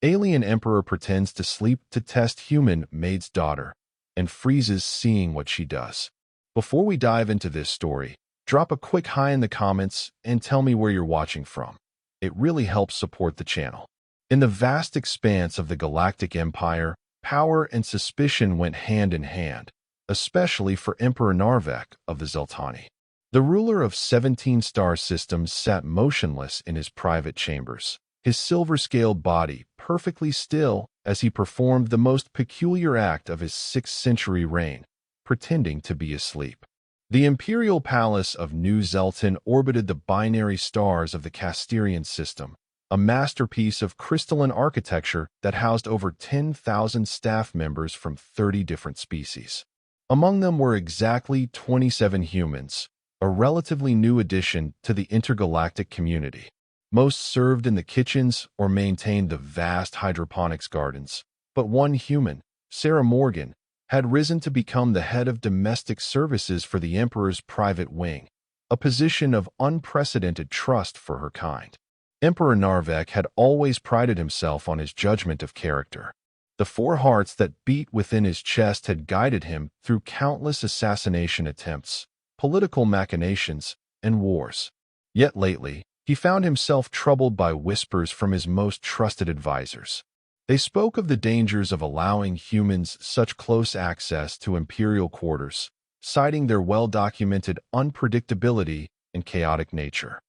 Alien Emperor pretends to sleep to test human Maid's daughter and freezes seeing what she does. Before we dive into this story, drop a quick hi in the comments and tell me where you're watching from. It really helps support the channel. In the vast expanse of the Galactic Empire, power and suspicion went hand in hand, especially for Emperor Narvek of the Zeltani. The ruler of 17 star systems sat motionless in his private chambers, his silver-scaled body perfectly still as he performed the most peculiar act of his 6th century reign, pretending to be asleep. The imperial palace of New Zelton orbited the binary stars of the Casterian system, a masterpiece of crystalline architecture that housed over 10,000 staff members from 30 different species. Among them were exactly 27 humans, a relatively new addition to the intergalactic community. Most served in the kitchens or maintained the vast hydroponics gardens, but one human, Sarah Morgan, had risen to become the head of domestic services for the Emperor's private wing, a position of unprecedented trust for her kind. Emperor Narvek had always prided himself on his judgment of character. The 4 hearts that beat within his chest had guided him through countless assassination attempts, political machinations, and wars. Yet lately, he found himself troubled by whispers from his most trusted advisors. They spoke of the dangers of allowing humans such close access to imperial quarters, citing their well-documented unpredictability and chaotic nature.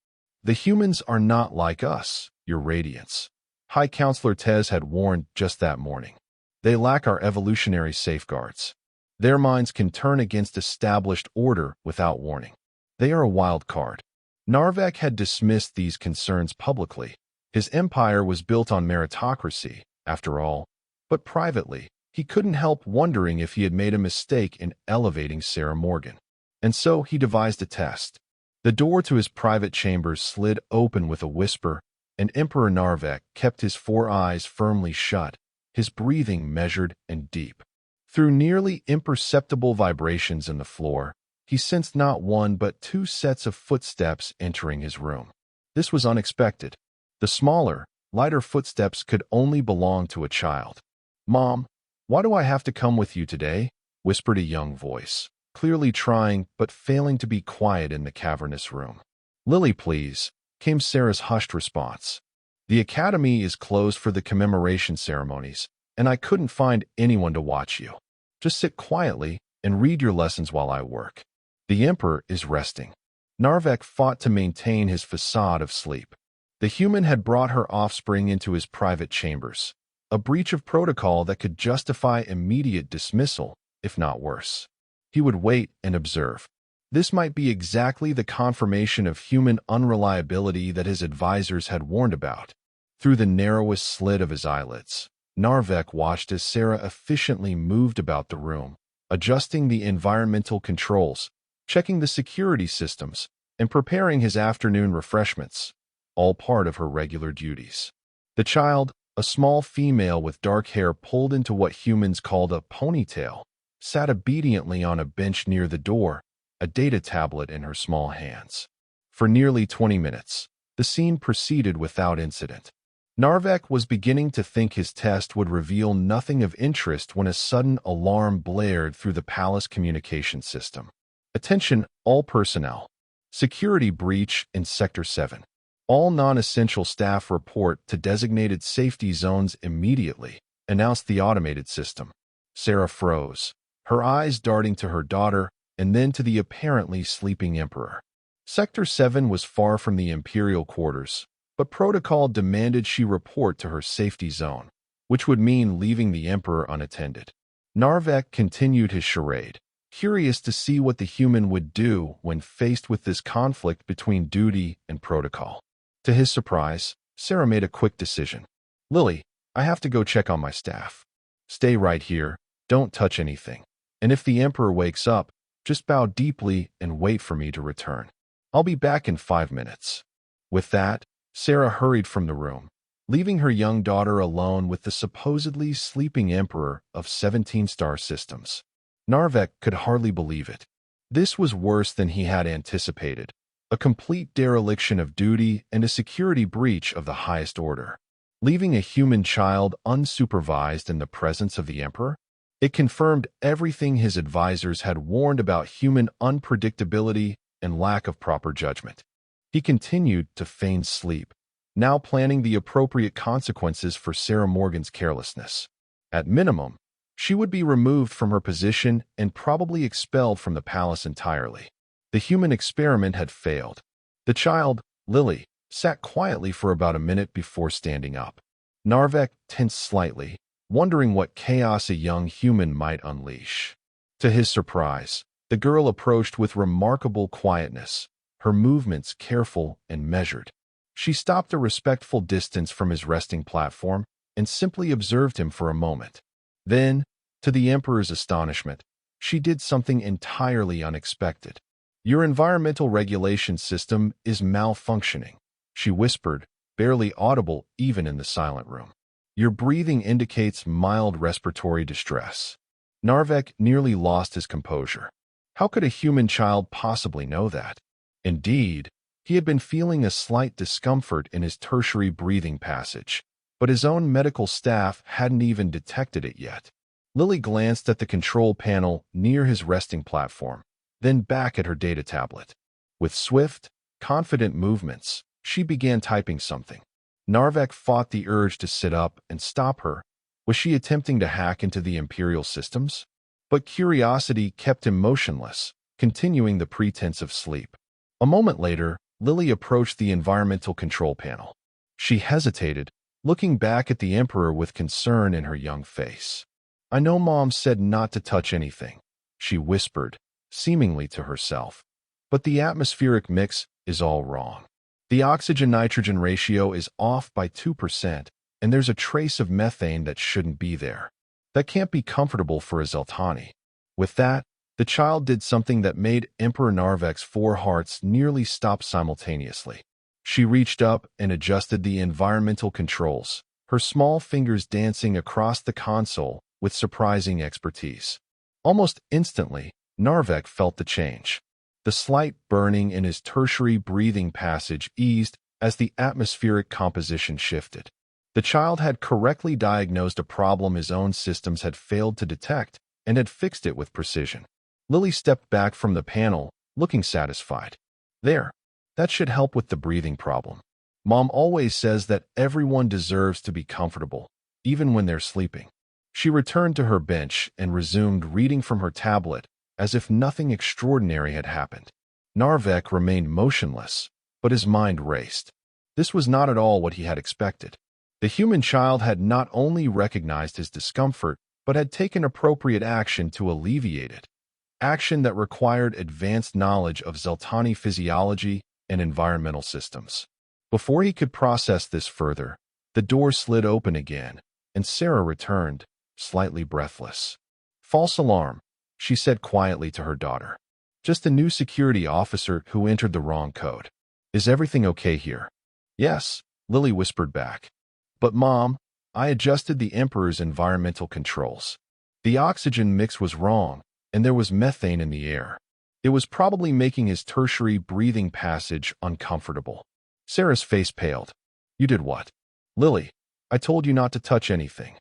"The humans are not like us, Your Radiance," High Counselor Tez had warned just that morning. "They lack our evolutionary safeguards. Their minds can turn against established order without warning. They are a wild card." Narvek had dismissed these concerns publicly. His empire was built on meritocracy, after all, but privately, he couldn't help wondering if he had made a mistake in elevating Sarah Morgan. And so he devised a test. The door to his private chambers slid open with a whisper, and Emperor Narvek kept his 4 eyes firmly shut, his breathing measured and deep. Through nearly imperceptible vibrations in the floor, he sensed not 1 but 2 sets of footsteps entering his room. This was unexpected. The smaller, lighter footsteps could only belong to a child. "Mom, why do I have to come with you today?" whispered a young voice, clearly trying but failing to be quiet in the cavernous room. "Lily, please," came Sarah's hushed response. "The academy is closed for the commemoration ceremonies, and I couldn't find anyone to watch you. Just sit quietly and read your lessons while I work. The Emperor is resting." Narvek fought to maintain his facade of sleep. The human had brought her offspring into his private chambers, a breach of protocol that could justify immediate dismissal, if not worse. He would wait and observe. This might be exactly the confirmation of human unreliability that his advisors had warned about. Through the narrowest slit of his eyelids, Narvek watched as Sarah efficiently moved about the room, adjusting the environmental controls, checking the security systems, and preparing his afternoon refreshments, all part of her regular duties. The child, a small female with dark hair pulled into what humans called a ponytail, sat obediently on a bench near the door, a data tablet in her small hands. For nearly 20 minutes, the scene proceeded without incident. Narvek was beginning to think his test would reveal nothing of interest when a sudden alarm blared through the palace communication system. "Attention, all personnel. Security breach in Sector 7. All non-essential staff report to designated safety zones immediately," announced the automated system. Sarah froze, her eyes darting to her daughter and then to the apparently sleeping Emperor. Sector 7 was far from the Imperial quarters, but protocol demanded she report to her safety zone, which would mean leaving the Emperor unattended. Narvek continued his charade, curious to see what the human would do when faced with this conflict between duty and protocol. To his surprise, Sarah made a quick decision. "Lily, I have to go check on my staff. Stay right here, don't touch anything. And if the Emperor wakes up, just bow deeply and wait for me to return. I'll be back in 5 minutes." With that, Sarah hurried from the room, leaving her young daughter alone with the supposedly sleeping Emperor of 17 star systems. Narvek could hardly believe it. This was worse than he had anticipated, a complete dereliction of duty and a security breach of the highest order. leaving a human child unsupervised in the presence of the Emperor? It confirmed everything his advisors had warned about human unpredictability and lack of proper judgment. He continued to feign sleep, now planning the appropriate consequences for Sarah Morgan's carelessness. At minimum, she would be removed from her position and probably expelled from the palace entirely. The human experiment had failed. The child, Lily, sat quietly for about a minute before standing up. Narvek tensed slightly, wondering what chaos a young human might unleash. To his surprise, the girl approached with remarkable quietness, her movements careful and measured. She stopped a respectful distance from his resting platform and simply observed him for a moment. Then, to the Emperor's astonishment, she did something entirely unexpected. "Your environmental regulation system is malfunctioning," she whispered, barely audible even in the silent room. "Your breathing indicates mild respiratory distress." Narvek nearly lost his composure. How could a human child possibly know that? Indeed, he had been feeling a slight discomfort in his tertiary breathing passage, but his own medical staff hadn't even detected it yet. Lily glanced at the control panel near his resting platform, then back at her data tablet. With swift, confident movements, she began typing something. Narvek fought the urge to sit up and stop her. Was she attempting to hack into the Imperial systems? But curiosity kept him motionless, continuing the pretense of sleep. A moment later, Lily approached the environmental control panel. She hesitated, looking back at the Emperor with concern in her young face. "I know Mom said not to touch anything," she whispered, seemingly to herself. "But the atmospheric mix is all wrong. The oxygen-nitrogen ratio is off by 2%, and there's a trace of methane that shouldn't be there. That can't be comfortable for a Zeltani." With that, the child did something that made Emperor Narvek's 4 hearts nearly stop simultaneously. She reached up and adjusted the environmental controls, her small fingers dancing across the console with surprising expertise. Almost instantly, Narvek felt the change. The slight burning in his tertiary breathing passage eased as the atmospheric composition shifted. The child had correctly diagnosed a problem his own systems had failed to detect and had fixed it with precision. Lily stepped back from the panel, looking satisfied. "There. That should help with the breathing problem. Mom always says that everyone deserves to be comfortable, even when they're sleeping." She returned to her bench and resumed reading from her tablet as if nothing extraordinary had happened. Narvek remained motionless, but his mind raced. This was not at all what he had expected. The human child had not only recognized his discomfort, but had taken appropriate action to alleviate it. Action that required advanced knowledge of Zeltani physiology and environmental systems. Before he could process this further, the door slid open again, and Sarah returned, slightly breathless. "False alarm," she said quietly to her daughter. "Just a new security officer who entered the wrong code. Is everything okay here?" "Yes," Lily whispered back. "But Mom, I adjusted the Emperor's environmental controls. The oxygen mix was wrong, and there was methane in the air. It was probably making his tertiary breathing passage uncomfortable." Sarah's face paled. "You did what?" "Lily, I told you not to touch anything."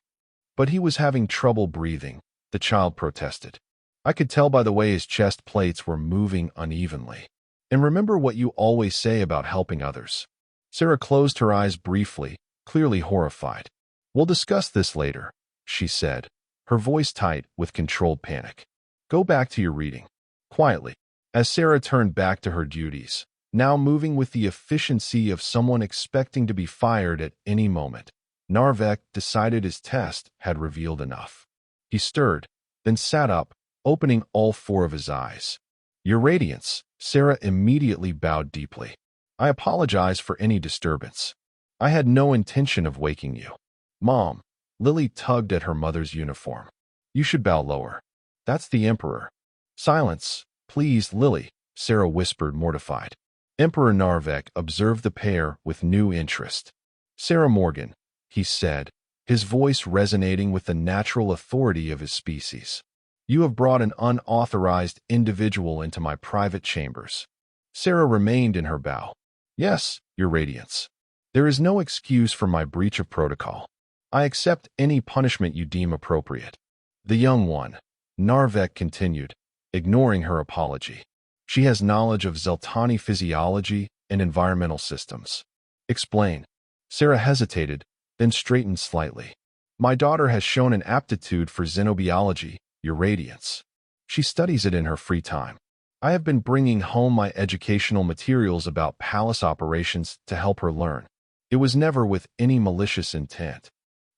"But he was having trouble breathing," the child protested. "I could tell by the way his chest plates were moving unevenly. And remember what you always say about helping others." Sarah closed her eyes briefly, clearly horrified. "We'll discuss this later," she said, her voice tight with controlled panic. "Go back to your reading." Quietly, as Sarah turned back to her duties, now moving with the efficiency of someone expecting to be fired at any moment, Narvek decided his test had revealed enough. He stirred, then sat up, opening all 4 of his eyes. "Your Radiance," Sarah immediately bowed deeply. "I apologize for any disturbance. I had no intention of waking you." "Mom," Lily tugged at her mother's uniform. "You should bow lower. That's the Emperor." "Silence, please, Lily," Sarah whispered, mortified. Emperor Narvek observed the pair with new interest. "Sarah Morgan," he said, his voice resonating with the natural authority of his species. "You have brought an unauthorized individual into my private chambers." Sarah remained in her bow. "Yes, Your Radiance." There is no excuse for my breach of protocol. I accept any punishment you deem appropriate. The young one, Narvek continued, ignoring her apology. She has knowledge of Zeltani physiology and environmental systems. Explain. Sarah hesitated, then straightened slightly. My daughter has shown an aptitude for xenobiology, Your Radiance. She studies it in her free time. I have been bringing home my educational materials about palace operations to help her learn. It was never with any malicious intent.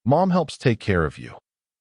Mom helps take care of you,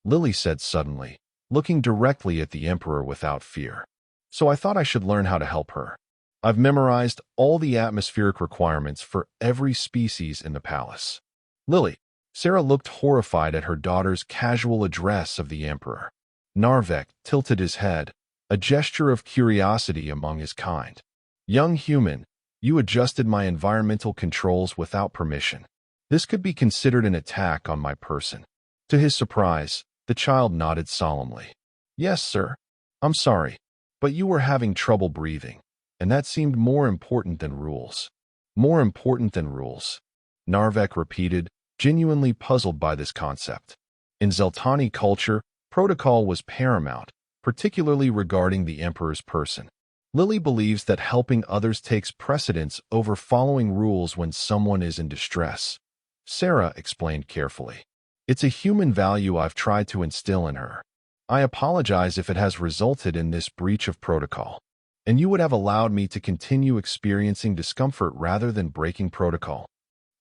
Lily said suddenly, looking directly at the Emperor without fear. So I thought I should learn how to help her. I've memorized all the atmospheric requirements for every species in the palace. Lily. Sarah looked horrified at her daughter's casual address of the Emperor. Narvek tilted his head, a gesture of curiosity among his kind. Young human, you adjusted my environmental controls without permission. This could be considered an attack on my person. To his surprise, the child nodded solemnly. Yes, sir. I'm sorry, but you were having trouble breathing, and that seemed more important than rules. More important than rules, Narvek repeated, genuinely puzzled by this concept. In Zeltani culture, protocol was paramount, particularly regarding the Emperor's person. Lily believes that helping others takes precedence over following rules when someone is in distress. Sarah explained carefully. It's a human value I've tried to instill in her. I apologize if it has resulted in this breach of protocol. And you would have allowed me to continue experiencing discomfort rather than breaking protocol.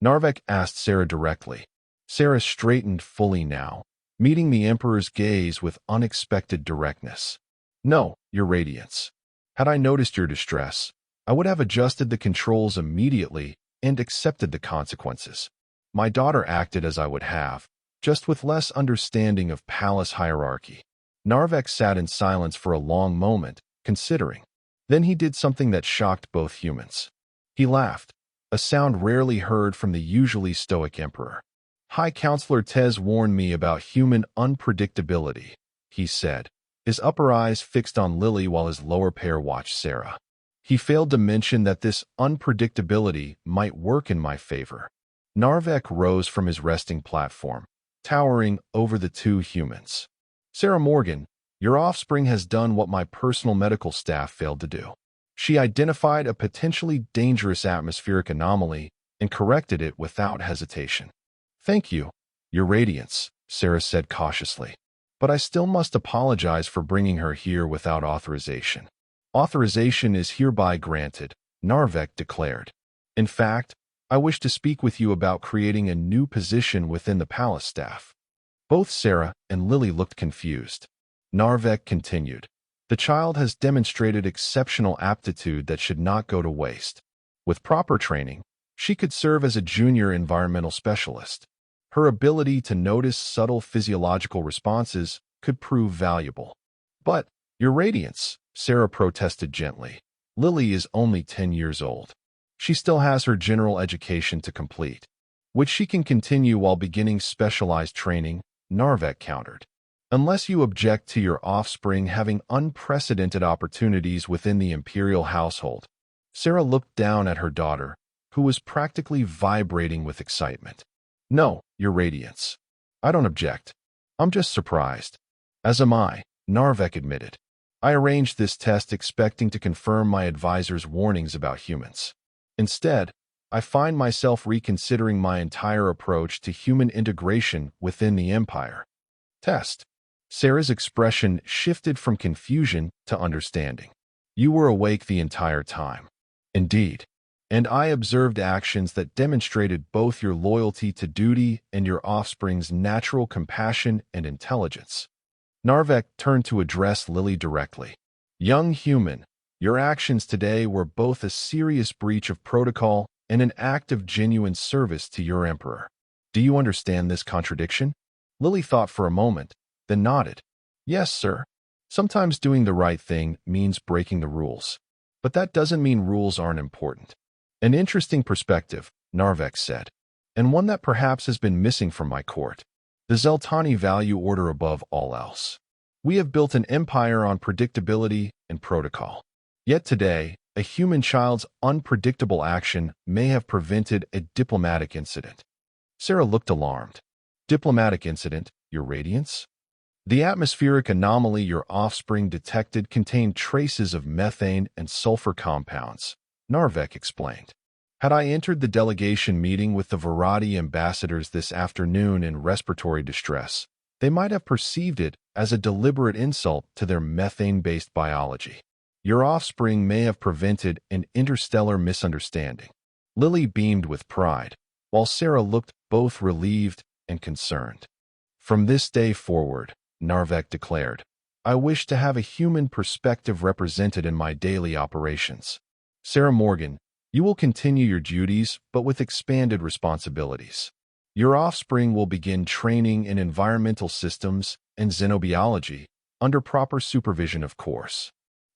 Narvek asked Sarah directly. Sarah straightened fully now, meeting the Emperor's gaze with unexpected directness. No, Your Radiance. Had I noticed your distress, I would have adjusted the controls immediately and accepted the consequences. My daughter acted as I would have, just with less understanding of palace hierarchy. Narvek sat in silence for a long moment, considering. Then he did something that shocked both humans. He laughed, a sound rarely heard from the usually stoic Emperor. High Counselor Tez warned me about human unpredictability, he said, his upper eyes fixed on Lily while his lower pair watched Sarah. He failed to mention that this unpredictability might work in my favor. Narvek rose from his resting platform, towering over the two humans. Sarah Morgan, your offspring has done what my personal medical staff failed to do. She identified a potentially dangerous atmospheric anomaly and corrected it without hesitation. Thank you, Your Radiance, Sarah said cautiously. But I still must apologize for bringing her here without authorization. Authorization is hereby granted, Narvek declared. In fact, I wish to speak with you about creating a new position within the palace staff. Both Sarah and Lily looked confused. Narvek continued. The child has demonstrated exceptional aptitude that should not go to waste. With proper training, she could serve as a junior environmental specialist. Her ability to notice subtle physiological responses could prove valuable. But, Your Radiance, Sarah protested gently. Lily is only 10 years old. She still has her general education to complete, which she can continue while beginning specialized training, Narvek countered. Unless you object to your offspring having unprecedented opportunities within the imperial household. Sarah looked down at her daughter, who was practically vibrating with excitement. No, Your Radiance. I don't object. I'm just surprised. As am I, Narvek admitted. I arranged this test expecting to confirm my advisor's warnings about humans. Instead, I find myself reconsidering my entire approach to human integration within the Empire. Test. Sarah's expression shifted from confusion to understanding. You were awake the entire time. Indeed. And I observed actions that demonstrated both your loyalty to duty and your offspring's natural compassion and intelligence. Narvek turned to address Lily directly. Young human, your actions today were both a serious breach of protocol and an act of genuine service to your Emperor. Do you understand this contradiction? Lily thought for a moment, then nodded. Yes, sir. Sometimes doing the right thing means breaking the rules. But that doesn't mean rules aren't important. An interesting perspective, Narvek said, and one that perhaps has been missing from my court. The Zeltani value order above all else. We have built an empire on predictability and protocol. Yet today, A human child's unpredictable action may have prevented a diplomatic incident. Sarah looked alarmed. Diplomatic incident, Your Radiance? The atmospheric anomaly your offspring detected contained traces of methane and sulfur compounds, Narvek explained. Had I entered the delegation meeting with the Variety ambassadors this afternoon in respiratory distress, they might have perceived it as a deliberate insult to their methane-based biology. Your offspring may have prevented an interstellar misunderstanding. Lily beamed with pride, while Sarah looked both relieved and concerned. From this day forward, Narvek declared, I wish to have a human perspective represented in my daily operations. Sarah Morgan, you will continue your duties, but with expanded responsibilities. Your offspring will begin training in environmental systems and xenobiology, under proper supervision, of course.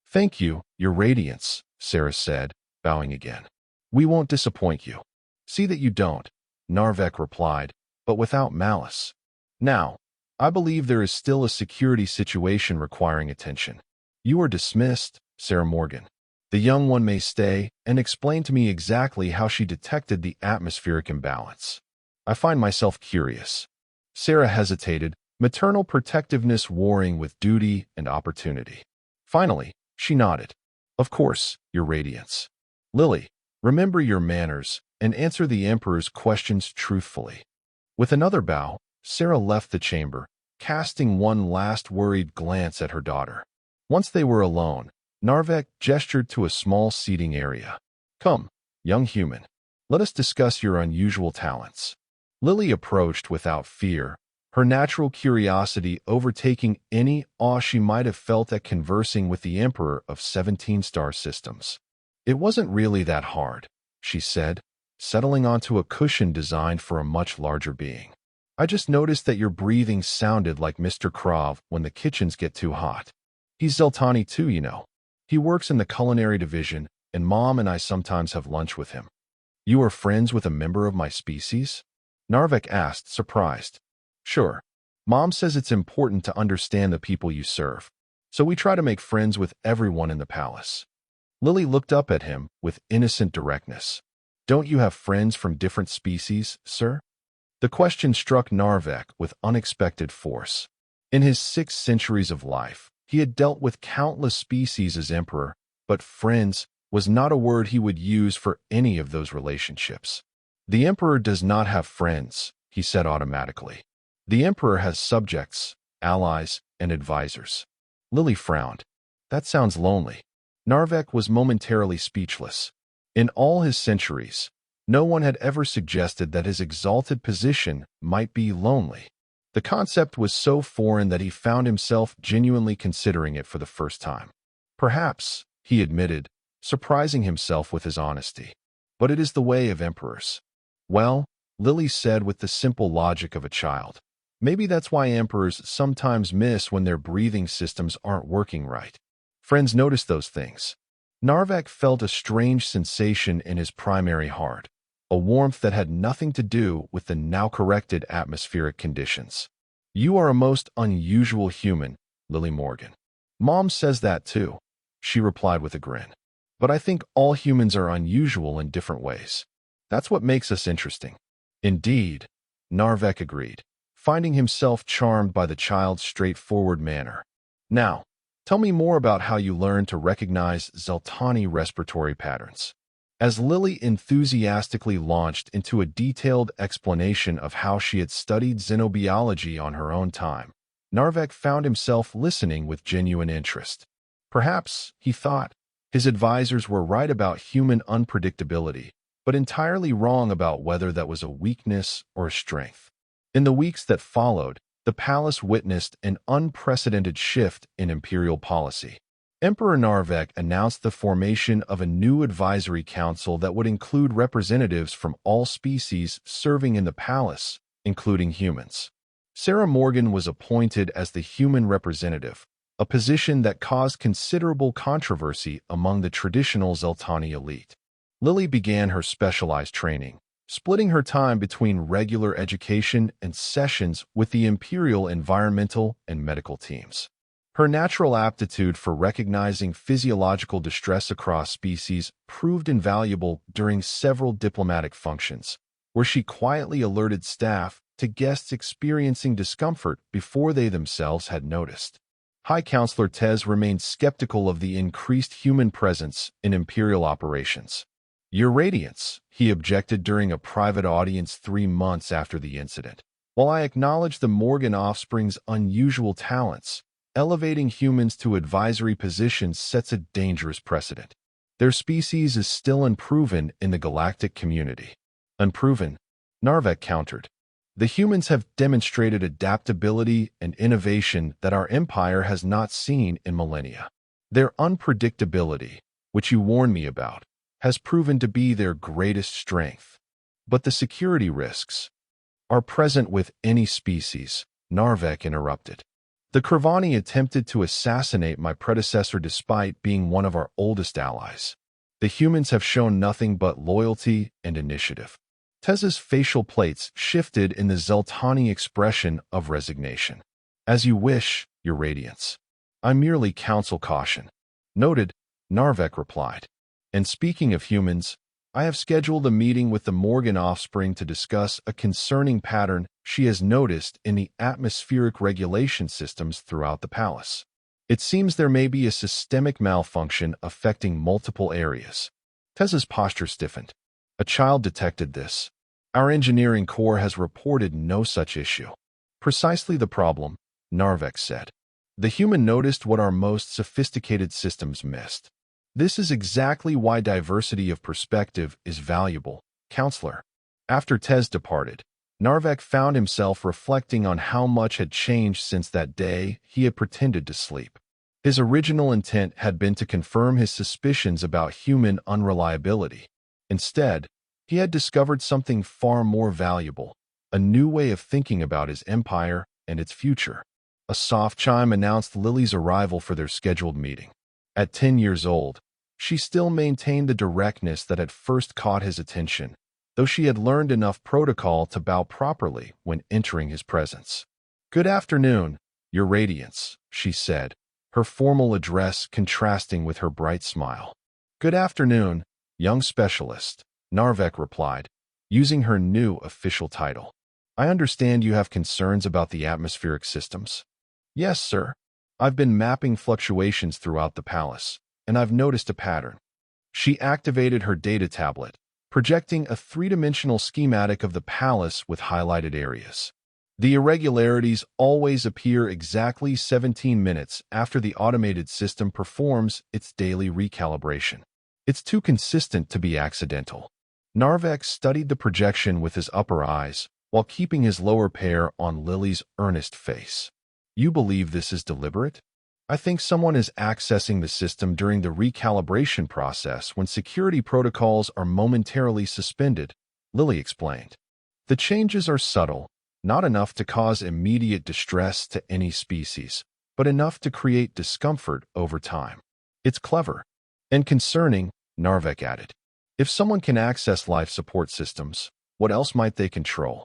Thank you, Your Radiance, Sarah said, bowing again. We won't disappoint you. See that you don't, Narvek replied, but without malice. Now, I believe there is still a security situation requiring attention. You are dismissed, Sarah Morgan. The young one may stay and explain to me exactly how she detected the atmospheric imbalance. I find myself curious. Sarah hesitated, maternal protectiveness warring with duty and opportunity. Finally, she nodded. Of course, Your Radiance. Lily, remember your manners and answer the Emperor's questions truthfully. With another bow, Sarah left the chamber, casting one last worried glance at her daughter. Once they were alone, Narvek gestured to a small seating area. Come, young human. Let us discuss your unusual talents. Lily approached without fear, her natural curiosity overtaking any awe she might have felt at conversing with the Emperor of 17 star systems. It wasn't really that hard, she said, settling onto a cushion designed for a much larger being. I just noticed that your breathing sounded like Mr. Krav when the kitchens get too hot. He's Zeltani too, you know. He works in the culinary division, and Mom and I sometimes have lunch with him. You are friends with a member of my species? Narvek asked, surprised. Sure. Mom says it's important to understand the people you serve, so we try to make friends with everyone in the palace. Lily looked up at him with innocent directness. Don't you have friends from different species, sir? The question struck Narvek with unexpected force. In his 6 centuries of life, he had dealt with countless species as Emperor, but friends was not a word he would use for any of those relationships. The Emperor does not have friends, he said automatically. The Emperor has subjects, allies, and advisors. Lily frowned. That sounds lonely. Narvek was momentarily speechless. In all his centuries, no one had ever suggested that his exalted position might be lonely. The concept was so foreign that he found himself genuinely considering it for the first time. Perhaps, he admitted, surprising himself with his honesty. But it is the way of emperors. Well, Lily said with the simple logic of a child. Maybe that's why emperors sometimes miss when their breathing systems aren't working right. Friends notice those things. Narvek felt a strange sensation in his primary heart, a warmth that had nothing to do with the now-corrected atmospheric conditions. You are a most unusual human, Lily Morgan. Mom says that too, she replied with a grin. But I think all humans are unusual in different ways. That's what makes us interesting. Indeed, Narvek agreed, finding himself charmed by the child's straightforward manner. Now, tell me more about how you learned to recognize Zeltani respiratory patterns. As Lily enthusiastically launched into a detailed explanation of how she had studied xenobiology on her own time, Narvek found himself listening with genuine interest. Perhaps, he thought, his advisors were right about human unpredictability, but entirely wrong about whether that was a weakness or a strength. In the weeks that followed, the palace witnessed an unprecedented shift in imperial policy. Emperor Narvek announced the formation of a new advisory council that would include representatives from all species serving in the palace, including humans. Sarah Morgan was appointed as the human representative, a position that caused considerable controversy among the traditional Zeltani elite. Lily began her specialized training, splitting her time between regular education and sessions with the imperial environmental and medical teams. Her natural aptitude for recognizing physiological distress across species proved invaluable during several diplomatic functions, where she quietly alerted staff to guests experiencing discomfort before they themselves had noticed. High Counselor Tez remained skeptical of the increased human presence in Imperial operations. "Your Radiance," he objected during a private audience 3 months after the incident. "While I acknowledge the Morgan offspring's unusual talents, elevating humans to advisory positions sets a dangerous precedent. Their species is still unproven in the galactic community." "Unproven?" Narvek countered. "The humans have demonstrated adaptability and innovation that our empire has not seen in millennia. Their unpredictability, which you warned me about, has proven to be their greatest strength. But the security risks are present with any species," Narvek interrupted. "The Krivani attempted to assassinate my predecessor despite being one of our oldest allies. The humans have shown nothing but loyalty and initiative." Tez's facial plates shifted in the Zeltani expression of resignation. "As you wish, Your Radiance. I merely counsel caution." "Noted," Narvek replied. "And speaking of humans, I have scheduled a meeting with the Morgan offspring to discuss a concerning pattern she has noticed in the atmospheric regulation systems throughout the palace. It seems there may be a systemic malfunction affecting multiple areas." Tez's posture stiffened. "A child detected this. Our engineering corps has reported no such issue." "Precisely the problem," Narvek said. "The human noticed what our most sophisticated systems missed. This is exactly why diversity of perspective is valuable, Counselor." After Tez departed, Narvek found himself reflecting on how much had changed since that day he had pretended to sleep. His original intent had been to confirm his suspicions about human unreliability. Instead, he had discovered something far more valuable, a new way of thinking about his empire and its future. A soft chime announced Lily's arrival for their scheduled meeting. At 10 years old, she still maintained the directness that had first caught his attention, though she had learned enough protocol to bow properly when entering his presence. "Good afternoon, Your Radiance," she said, her formal address contrasting with her bright smile. "Good afternoon, young specialist," Narvek replied, using her new official title. "I understand you have concerns about the atmospheric systems." "Yes, sir. I've been mapping fluctuations throughout the palace, and I've noticed a pattern." She activated her data tablet, projecting a 3-dimensional schematic of the palace with highlighted areas. "The irregularities always appear exactly 17 minutes after the automated system performs its daily recalibration. It's too consistent to be accidental." Narvek studied the projection with his upper eyes while keeping his lower pair on Lily's earnest face. "You believe this is deliberate?" "I think someone is accessing the system during the recalibration process when security protocols are momentarily suspended," Lily explained. "The changes are subtle, not enough to cause immediate distress to any species, but enough to create discomfort over time. It's clever and concerning," Narvek added. "If someone can access life support systems, what else might they control?"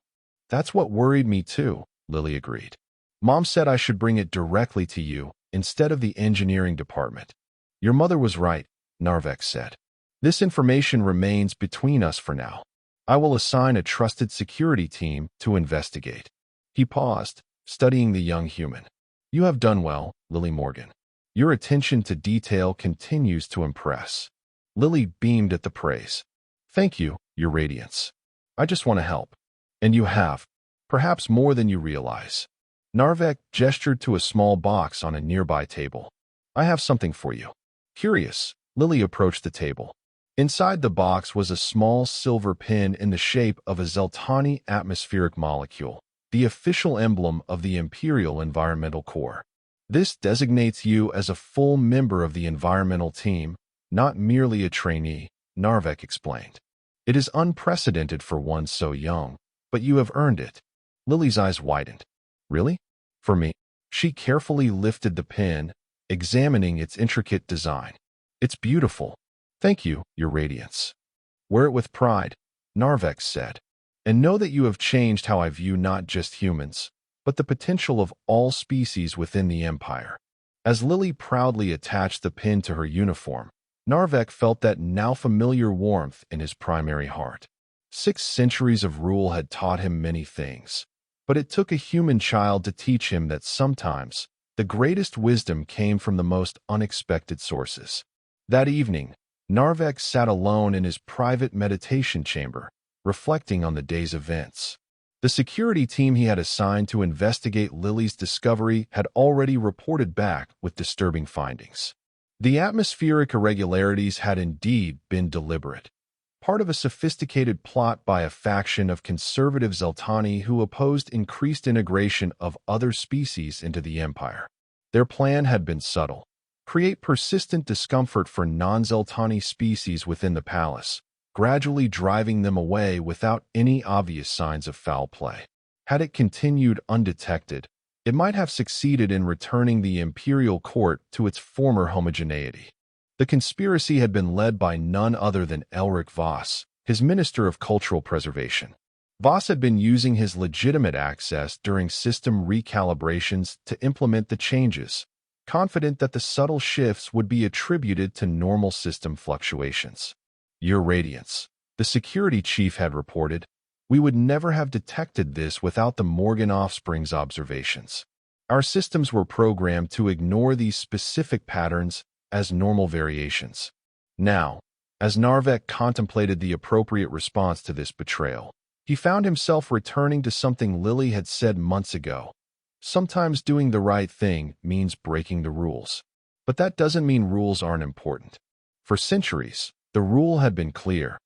"That's what worried me too," Lily agreed. "Mom said I should bring it directly to you instead of the engineering department." "Your mother was right," Narvek said. "This information remains between us for now. I will assign a trusted security team to investigate." He paused, studying the young human. "You have done well, Lily Morgan. Your attention to detail continues to impress." Lily beamed at the praise. "Thank you, Your Radiance. I just want to help. And you have, perhaps more than you realize." Narvek gestured to a small box on a nearby table. "I have something for you." Curious, Lily approached the table. Inside the box was a small silver pin in the shape of a Zeltani atmospheric molecule, the official emblem of the Imperial Environmental Corps. "This designates you as a full member of the environmental team, not merely a trainee," Narvek explained. "It is unprecedented for one so young, but you have earned it." Lily's eyes widened. "Really? For me?" She carefully lifted the pin, examining its intricate design. "It's beautiful. Thank you, Your Radiance." "Wear it with pride," Narvek said, "and know that you have changed how I view not just humans, but the potential of all species within the Empire." As Lily proudly attached the pin to her uniform, Narvek felt that now familiar warmth in his primary heart. 6 centuries of rule had taught him many things, but it took a human child to teach him that sometimes the greatest wisdom came from the most unexpected sources. That evening, Narvek sat alone in his private meditation chamber, reflecting on the day's events. The security team he had assigned to investigate Lily's discovery had already reported back with disturbing findings. The atmospheric irregularities had indeed been deliberate, part of a sophisticated plot by a faction of conservative Zeltani who opposed increased integration of other species into the Empire. Their plan had been subtle: create persistent discomfort for non-Zeltani species within the palace, gradually driving them away without any obvious signs of foul play. Had it continued undetected, it might have succeeded in returning the imperial court to its former homogeneity. The conspiracy had been led by none other than Elric Voss, his Minister of Cultural Preservation. Voss had been using his legitimate access during system recalibrations to implement the changes, confident that the subtle shifts would be attributed to normal system fluctuations. "Your Radiance," the security chief had reported, "we would never have detected this without the Morgan offspring's observations. Our systems were programmed to ignore these specific patterns as normal variations." Now, as Narvek contemplated the appropriate response to this betrayal, he found himself returning to something Lily had said months ago. Sometimes doing the right thing means breaking the rules. But that doesn't mean rules aren't important. For centuries, the rule had been clear: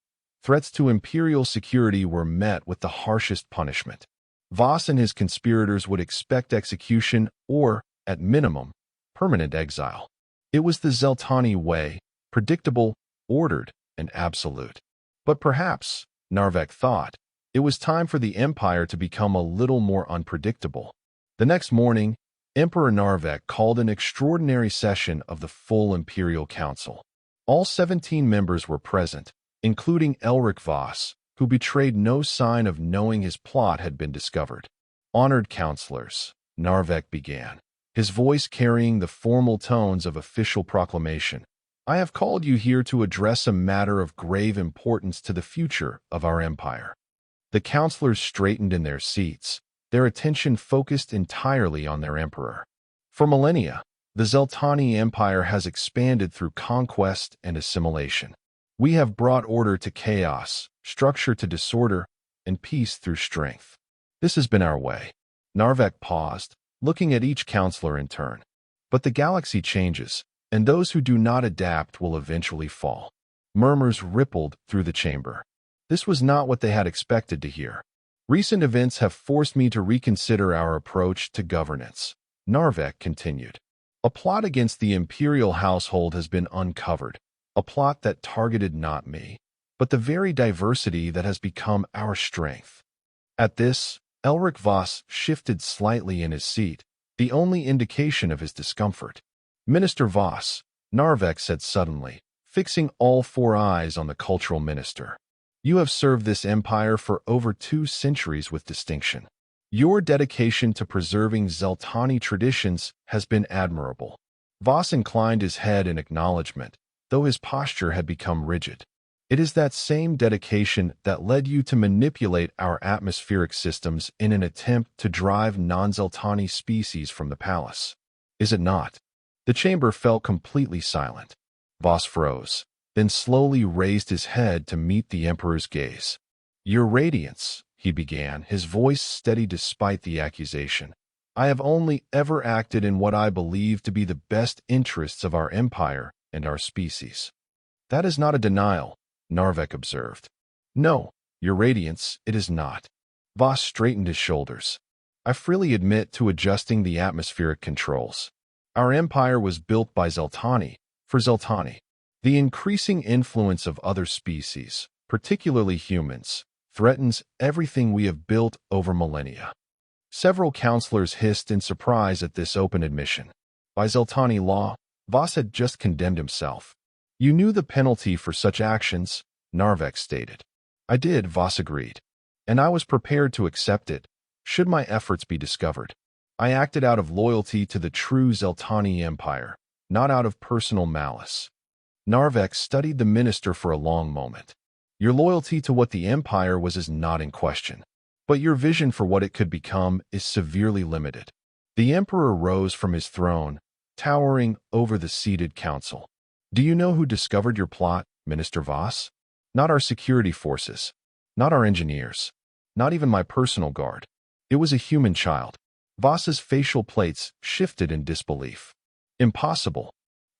threats to imperial security were met with the harshest punishment. Voss and his conspirators would expect execution or, at minimum, permanent exile. It was the Zeltani way, predictable, ordered, and absolute. But perhaps, Narvek thought, it was time for the Empire to become a little more unpredictable. The next morning, Emperor Narvek called an extraordinary session of the full Imperial Council. All 17 members were present, including Elric Voss, who betrayed no sign of knowing his plot had been discovered. "Honored counselors," Narvek began, his voice carrying the formal tones of official proclamation, "I have called you here to address a matter of grave importance to the future of our empire." The counselors straightened in their seats, their attention focused entirely on their emperor. For millennia, the Zeltani Empire has expanded through conquest and assimilation. We have brought order to chaos, structure to disorder, and peace through strength. This has been our way. Narvek paused, looking at each counselor in turn. But the galaxy changes, and those who do not adapt will eventually fall. Murmurs rippled through the chamber. This was not what they had expected to hear. "Recent events have forced me to reconsider our approach to governance," Narvek continued. "A plot against the imperial household has been uncovered, a plot that targeted not me, but the very diversity that has become our strength." At this, Elric Voss shifted slightly in his seat, the only indication of his discomfort. "Minister Voss," Narvek said suddenly, fixing all 4 eyes on the cultural minister. "You have served this empire for over 2 centuries with distinction. Your dedication to preserving Zeltani traditions has been admirable." Voss inclined his head in acknowledgement, though his posture had become rigid. "It is that same dedication that led you to manipulate our atmospheric systems in an attempt to drive non-Zeltani species from the palace. Is it not?" The chamber fell completely silent. Voss froze, then slowly raised his head to meet the Emperor's gaze. "Your Radiance," he began, his voice steady despite the accusation, "I have only ever acted in what I believe to be the best interests of our empire and our species." "That is not a denial," Narvek observed. "No, Your Radiance, it is not." Voss straightened his shoulders. "I freely admit to adjusting the atmospheric controls. Our empire was built by Zeltani, for Zeltani. The increasing influence of other species, particularly humans, threatens everything we have built over millennia." Several counselors hissed in surprise at this open admission. By Zeltani law, Voss had just condemned himself. "You knew the penalty for such actions," Narvek stated. "I did," Voss agreed. "And I was prepared to accept it, should my efforts be discovered." I acted out of loyalty to the true Zeltani Empire, not out of personal malice. Narvek studied the minister for a long moment. Your loyalty to what the Empire was is not in question, but your vision for what it could become is severely limited. The Emperor rose from his throne, towering over the seated council. Do you know who discovered your plot, Minister Voss? Not our security forces, not our engineers, not even my personal guard. It was a human child. Voss's facial plates shifted in disbelief. Impossible.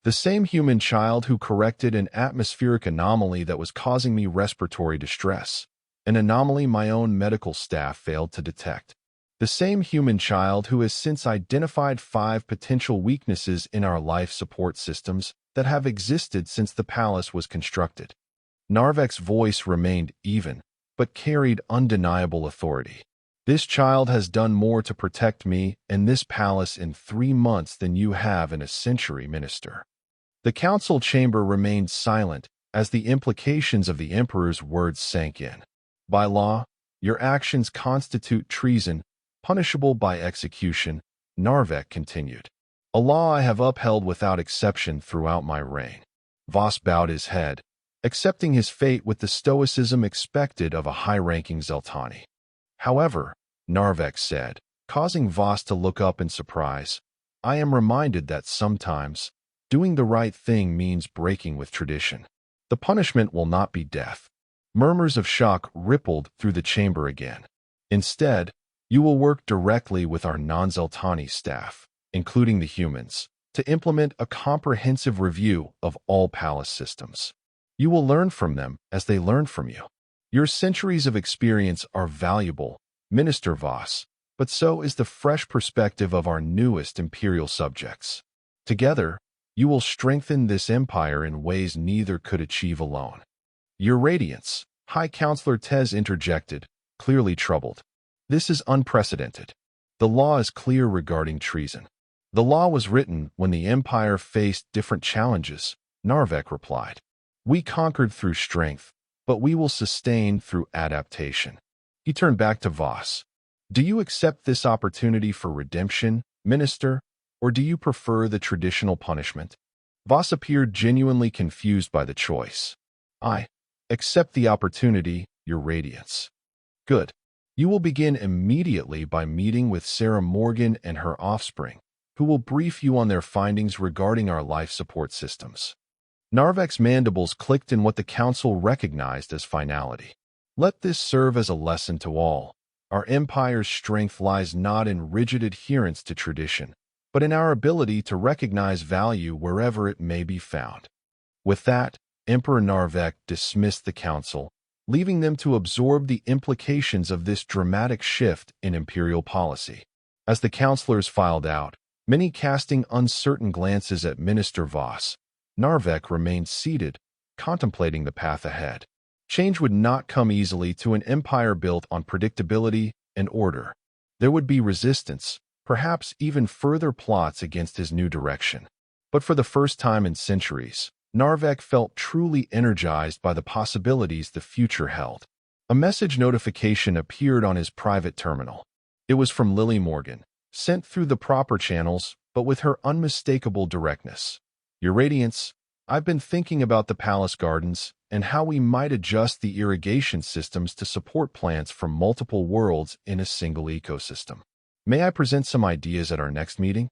The same human child who corrected an atmospheric anomaly that was causing me respiratory distress, an anomaly my own medical staff failed to detect. The same human child who has since identified 5 potential weaknesses in our life support systems that have existed since the palace was constructed. Narvek's voice remained even, but carried undeniable authority. This child has done more to protect me and this palace in 3 months than you have in a century, Minister. The council chamber remained silent as the implications of the Emperor's words sank in. By law, your actions constitute treason, punishable by execution, Narvek continued. A law I have upheld without exception throughout my reign. Voss bowed his head, accepting his fate with the stoicism expected of a high-ranking Zeltani. However, Narvek said, causing Voss to look up in surprise, I am reminded that sometimes, doing the right thing means breaking with tradition. The punishment will not be death. Murmurs of shock rippled through the chamber again. Instead, you will work directly with our non-Zeltani staff, including the humans, to implement a comprehensive review of all palace systems. You will learn from them as they learn from you. Your centuries of experience are valuable, Minister Voss, but so is the fresh perspective of our newest imperial subjects. Together, you will strengthen this empire in ways neither could achieve alone. Your Radiance, High Counselor Tez interjected, clearly troubled. This is unprecedented. The law is clear regarding treason. The law was written when the empire faced different challenges, Narvek replied. We conquered through strength, but we will sustain through adaptation. He turned back to Voss. Do you accept this opportunity for redemption, Minister, or do you prefer the traditional punishment? Voss appeared genuinely confused by the choice. I accept the opportunity, Your Radiance. Good. You will begin immediately by meeting with Sarah Morgan and her offspring, who will brief you on their findings regarding our life support systems. Narvek's mandibles clicked in what the council recognized as finality. Let this serve as a lesson to all. Our empire's strength lies not in rigid adherence to tradition, but in our ability to recognize value wherever it may be found. With that, Emperor Narvek dismissed the council, leaving them to absorb the implications of this dramatic shift in imperial policy. As the councilors filed out, many casting uncertain glances at Minister Voss, Narvek remained seated, contemplating the path ahead. Change would not come easily to an empire built on predictability and order. There would be resistance, perhaps even further plots against his new direction. But for the first time in centuries, Narvek felt truly energized by the possibilities the future held. A message notification appeared on his private terminal. It was from Lily Morgan, sent through the proper channels, but with her unmistakable directness. Your Radiance, I've been thinking about the palace gardens and how we might adjust the irrigation systems to support plants from multiple worlds in a single ecosystem. May I present some ideas at our next meeting?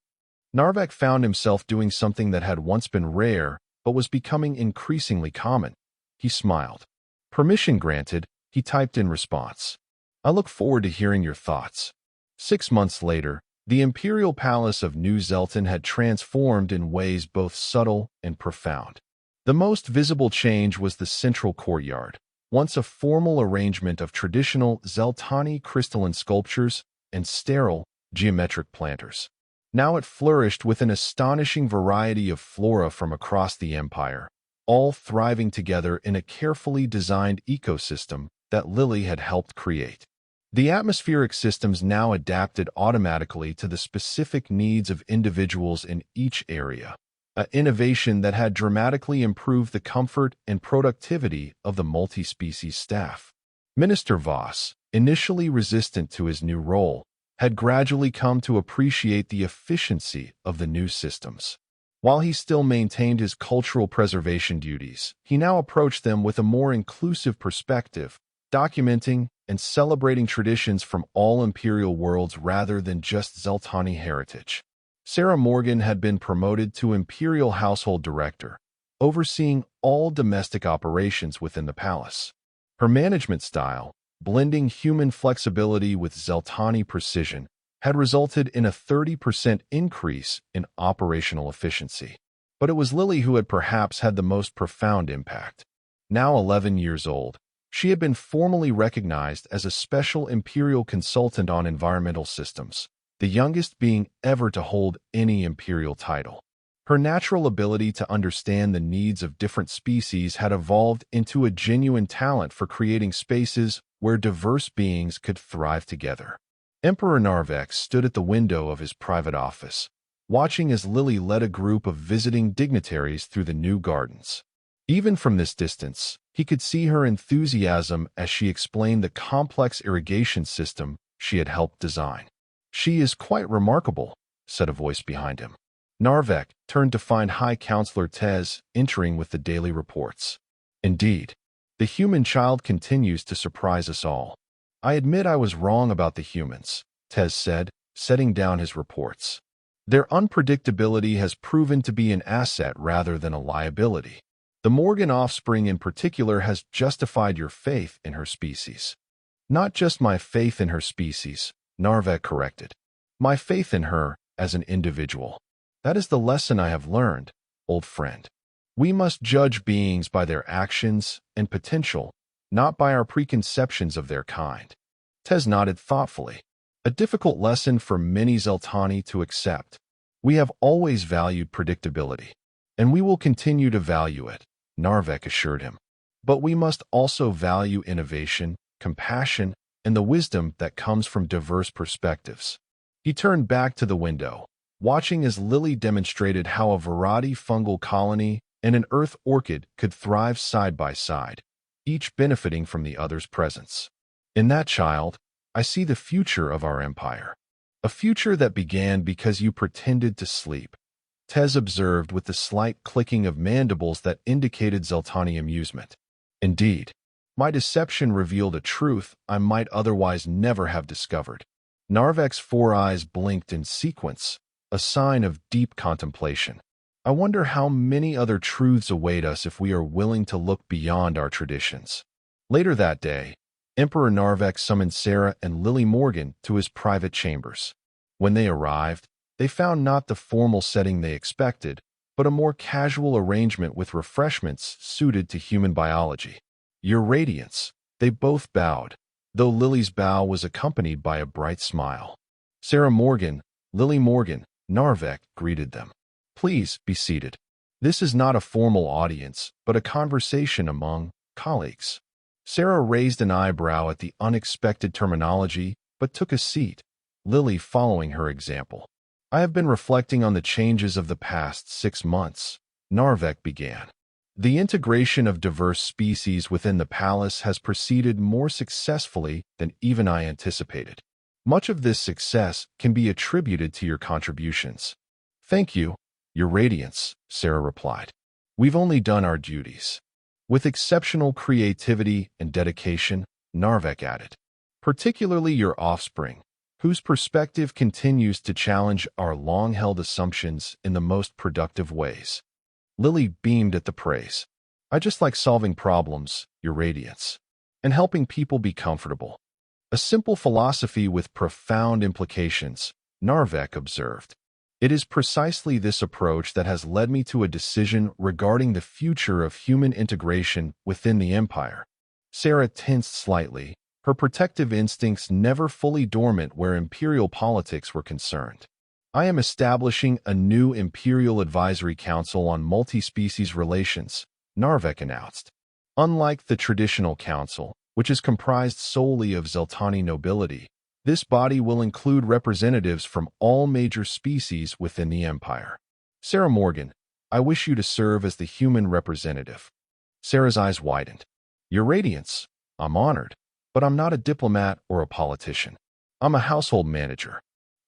Narvek found himself doing something that had once been rare, but was becoming increasingly common. He smiled. Permission granted, he typed in response. I look forward to hearing your thoughts. 6 months later, the Imperial Palace of New Zelton had transformed in ways both subtle and profound. The most visible change was the central courtyard, once a formal arrangement of traditional Zeltani crystalline sculptures and sterile, geometric planters. Now it flourished with an astonishing variety of flora from across the empire, all thriving together in a carefully designed ecosystem that Lily had helped create. The atmospheric systems now adapted automatically to the specific needs of individuals in each area, an innovation that had dramatically improved the comfort and productivity of the multi-species staff. Minister Voss, initially resistant to his new role, had gradually come to appreciate the efficiency of the new systems. While he still maintained his cultural preservation duties, he now approached them with a more inclusive perspective, documenting and celebrating traditions from all Imperial worlds rather than just Zeltani heritage. Sarah Morgan had been promoted to Imperial Household Director, overseeing all domestic operations within the palace. Her management style, blending human flexibility with Zeltani precision, had resulted in a 30% increase in operational efficiency. But it was Lily who had perhaps had the most profound impact. Now 11 years old, she had been formally recognized as a special Imperial consultant on environmental systems, the youngest being ever to hold any Imperial title. Her natural ability to understand the needs of different species had evolved into a genuine talent for creating spaces where diverse beings could thrive together. Emperor Narvek stood at the window of his private office, watching as Lily led a group of visiting dignitaries through the new gardens. Even from this distance, he could see her enthusiasm as she explained the complex irrigation system she had helped design. "She is quite remarkable," said a voice behind him. Narvek turned to find High Counselor Tez entering with the daily reports. "Indeed, the human child continues to surprise us all. I admit I was wrong about the humans," Tez said, setting down his reports. "Their unpredictability has proven to be an asset rather than a liability. The Morgan offspring in particular has justified your faith in her species." "Not just my faith in her species," Narvek corrected. "My faith in her as an individual. That is the lesson I have learned, old friend. We must judge beings by their actions and potential, not by our preconceptions of their kind." Tez nodded thoughtfully. "A difficult lesson for many Zeltani to accept. We have always valued predictability, and we will continue to value it," Narvek assured him. "But we must also value innovation, compassion, and the wisdom that comes from diverse perspectives." He turned back to the window, watching as Lily demonstrated how a variety fungal colony and an earth orchid could thrive side by side, each benefiting from the other's presence. "In that child, I see the future of our empire. A future that began because you pretended to sleep," Tez observed with the slight clicking of mandibles that indicated Zeltani amusement. "Indeed, my deception revealed a truth I might otherwise never have discovered." Narvek's 4 eyes blinked in sequence, a sign of deep contemplation. "I wonder how many other truths await us if we are willing to look beyond our traditions." Later that day, Emperor Narvek summoned Sarah and Lily Morgan to his private chambers. When they arrived, they found not the formal setting they expected, but a more casual arrangement with refreshments suited to human biology. "Your Radiance," they both bowed, though Lily's bow was accompanied by a bright smile. Sarah Morgan, Lily Morgan, Narvek greeted them. "Please be seated. This is not a formal audience, but a conversation among colleagues." Sarah raised an eyebrow at the unexpected terminology, but took a seat, Lily following her example. "I have been reflecting on the changes of the past 6 months," Narvek began. "The integration of diverse species within the palace has proceeded more successfully than even I anticipated. Much of this success can be attributed to your contributions." "Thank you, Your Radiance," Sarah replied. "We've only done our duties." "With exceptional creativity and dedication," Narvek added. "Particularly your offspring, whose perspective continues to challenge our long-held assumptions in the most productive ways." Lily beamed at the praise. "I just like solving problems, Your Radiance, and helping people be comfortable. A simple philosophy with profound implications," Narvek observed. "It is precisely this approach that has led me to a decision regarding the future of human integration within the Empire." Sarah tensed slightly, her protective instincts never fully dormant where Imperial politics were concerned. "I am establishing a new Imperial Advisory Council on Multi-Species Relations," Narvek announced. "Unlike the traditional council, which is comprised solely of Zeltani nobility, this body will include representatives from all major species within the Empire." "Sarah Morgan, I wish you to serve as the human representative." Sarah's eyes widened. "Your Radiance, I'm honored, but I'm not a diplomat or a politician. I'm a household manager.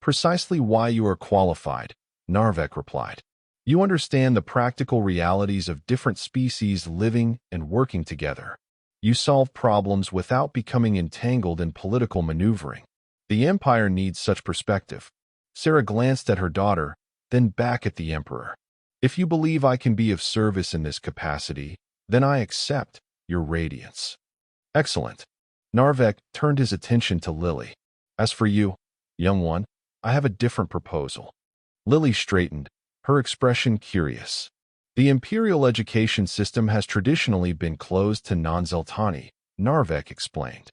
Precisely why you are qualified, Narvek replied. You understand the practical realities of different species living and working together. You solve problems without becoming entangled in political maneuvering. The Empire needs such perspective. Sarah glanced at her daughter, then back at the Emperor. If you believe I can be of service in this capacity, then I accept your radiance. Excellent. Narvek turned his attention to Lily. As for you, young one, I have a different proposal. Lily straightened, her expression curious. The imperial education system has traditionally been closed to non-Zeltani, Narvek explained.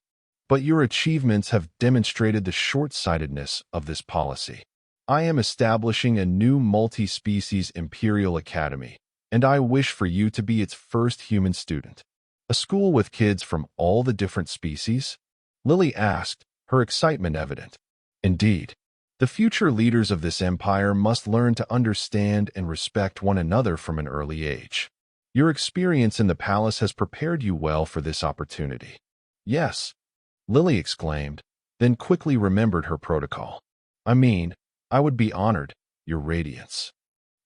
But your achievements have demonstrated the short-sightedness of this policy. I am establishing a new multi-species imperial academy, and I wish for you to be its first human student. A school with kids from all the different species? Lily asked, her excitement evident. Indeed. The future leaders of this empire must learn to understand and respect one another from an early age. Your experience in the palace has prepared you well for this opportunity. Yes, Lily exclaimed, then quickly remembered her protocol. I would be honored, Your Radiance.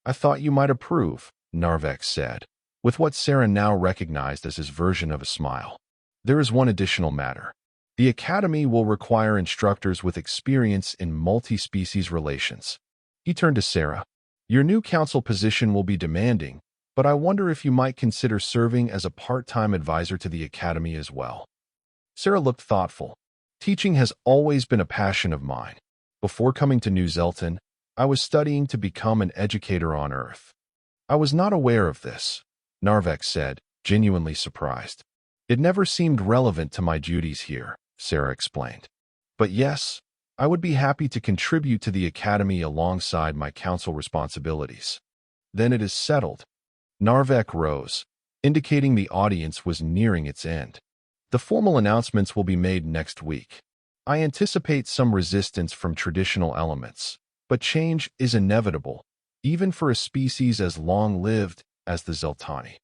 I thought you might approve, Narvek said, with what Sarah now recognized as his version of a smile. There is one additional matter. The Academy will require instructors with experience in multi-species relations. He turned to Sarah. Your new council position will be demanding, but I wonder if you might consider serving as a part-time advisor to the Academy as well. Sarah looked thoughtful. Teaching has always been a passion of mine. Before coming to New Zelton, I was studying to become an educator on Earth. I was not aware of this, Narvek said, genuinely surprised. It never seemed relevant to my duties here, Sarah explained. But yes, I would be happy to contribute to the Academy alongside my council responsibilities. Then it is settled. Narvek rose, indicating the audience was nearing its end. The formal announcements will be made next week. I anticipate some resistance from traditional elements, but change is inevitable, even for a species as long-lived as the Zeltani.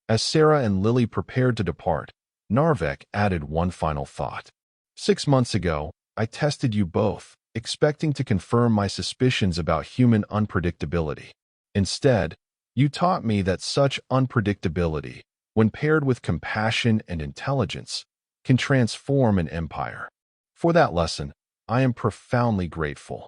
As Sarah and Lily prepared to depart, Narvek added one final thought. 6 months ago, I tested you both, expecting to confirm my suspicions about human unpredictability. Instead, you taught me that such unpredictability, when paired with compassion and intelligence, can transform an empire. For that lesson, I am profoundly grateful.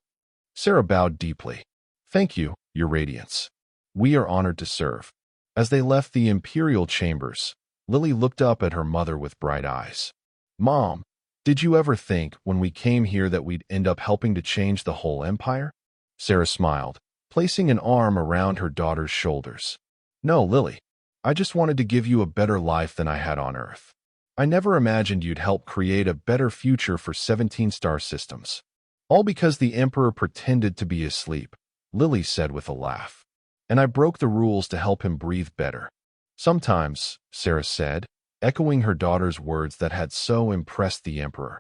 Sarah bowed deeply. Thank you, Your Radiance. We are honored to serve. As they left the imperial chambers, Lily looked up at her mother with bright eyes. Mom, did you ever think when we came here that we'd end up helping to change the whole empire? Sarah smiled, placing an arm around her daughter's shoulders. No, Lily. I just wanted to give you a better life than I had on Earth. I never imagined you'd help create a better future for 17-star systems. All because the Emperor pretended to be asleep, Lily said with a laugh. And I broke the rules to help him breathe better. Sometimes, Sarah said, echoing her daughter's words that had so impressed the Emperor.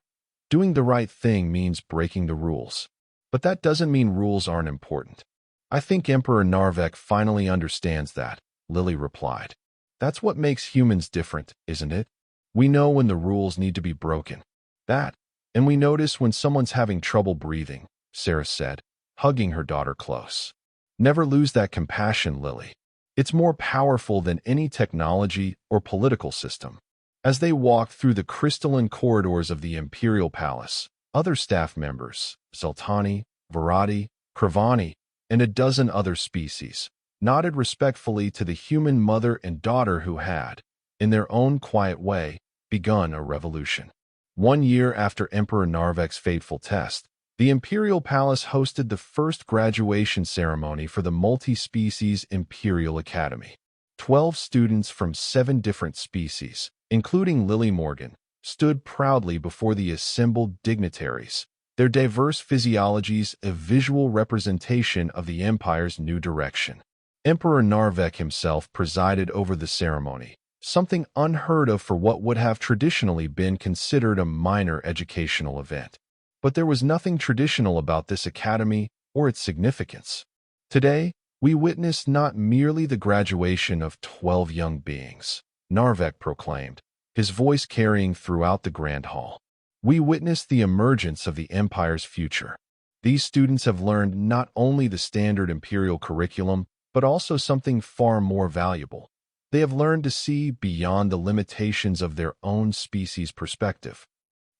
Doing the right thing means breaking the rules. But that doesn't mean rules aren't important. I think Emperor Narvek finally understands that, Lily replied. That's what makes humans different, isn't it? We know when the rules need to be broken. And we notice when someone's having trouble breathing, Sarah said, hugging her daughter close. Never lose that compassion, Lily. It's more powerful than any technology or political system. As they walked through the crystalline corridors of the Imperial Palace, other staff members, Zeltani, Varadi, Kravani, and a dozen other species, nodded respectfully to the human mother and daughter who had, in their own quiet way, begun a revolution. 1 year after Emperor Narvek's fateful test, the Imperial Palace hosted the first graduation ceremony for the multi-species Imperial Academy. 12 students from 7 different species, including Lily Morgan, stood proudly before the assembled dignitaries, their diverse physiologies a visual representation of the Empire's new direction. Emperor Narvek himself presided over the ceremony, something unheard of for what would have traditionally been considered a minor educational event. But there was nothing traditional about this academy or its significance. Today, we witnessed not merely the graduation of 12 young beings, Narvek proclaimed, his voice carrying throughout the grand hall. We witness the emergence of the empire's future. These students have learned not only the standard imperial curriculum, but also something far more valuable. They have learned to see beyond the limitations of their own species' perspective.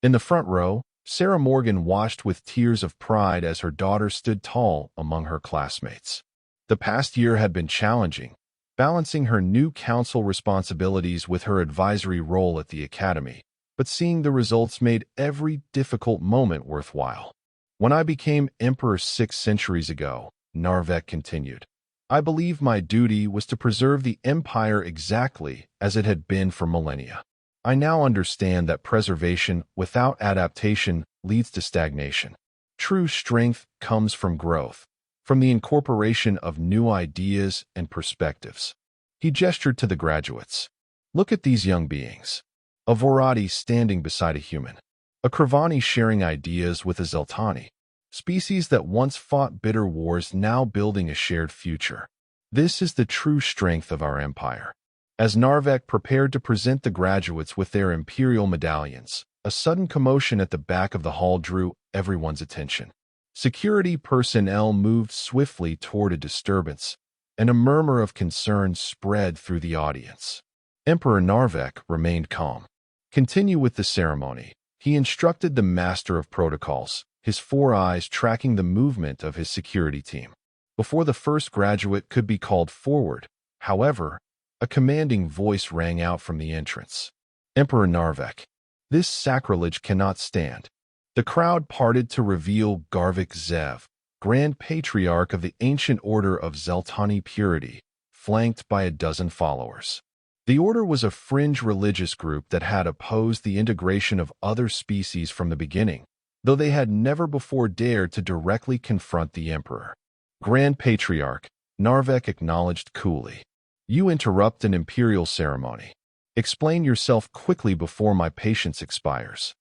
In the front row, Sarah Morgan watched with tears of pride as her daughter stood tall among her classmates. The past year had been challenging, balancing her new council responsibilities with her advisory role at the academy, but seeing the results made every difficult moment worthwhile. When I became emperor 6 centuries ago, Narvek continued, I believe my duty was to preserve the empire exactly as it had been for millennia. I now understand that preservation without adaptation leads to stagnation. True strength comes from growth, from the incorporation of new ideas and perspectives. He gestured to the graduates. Look at these young beings. A Vorati standing beside a human. A Kravani sharing ideas with a Zeltani. Species that once fought bitter wars now building a shared future. This is the true strength of our empire. As Narvek prepared to present the graduates with their imperial medallions, a sudden commotion at the back of the hall drew everyone's attention. Security personnel moved swiftly toward a disturbance, and a murmur of concern spread through the audience. Emperor Narvek remained calm. Continue with the ceremony, he instructed the master of protocols, his 4 eyes tracking the movement of his security team. Before the first graduate could be called forward, however, a commanding voice rang out from the entrance. Emperor Narvek, this sacrilege cannot stand. The crowd parted to reveal Garvik Zev, Grand Patriarch of the ancient order of Zeltani Purity, flanked by a dozen followers. The order was a fringe religious group that had opposed the integration of other species from the beginning, though they had never before dared to directly confront the emperor. Grand Patriarch, Narvek acknowledged coolly. You interrupt an imperial ceremony. Explain yourself quickly before my patience expires.